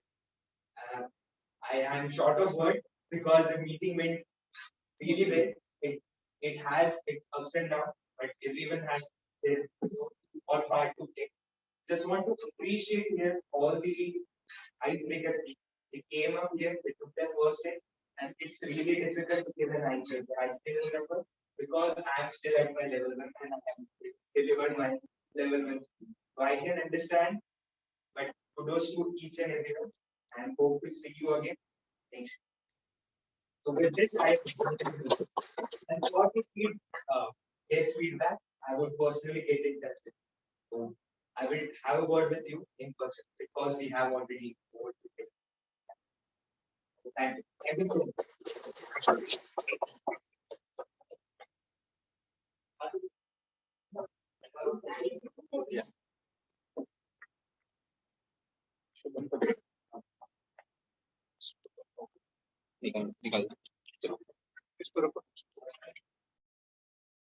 I am short of words because the meeting went really well. It has its ups and downs, but everyone has their own part to play. Just want to appreciate here all the icebreakers. They came up here, they took their first step, and it's really difficult to give an icebreaker. I still remember because I'm still at my level 1 and I have delivered my level 1. So I can understand, but kudos to each and everyone, and hope to see you again. Thanks. So with this, and for the guest feedback, I would personally get in touch with you. So I will have a word with you in person because we have already worked with you. Thank you. Thank you so much.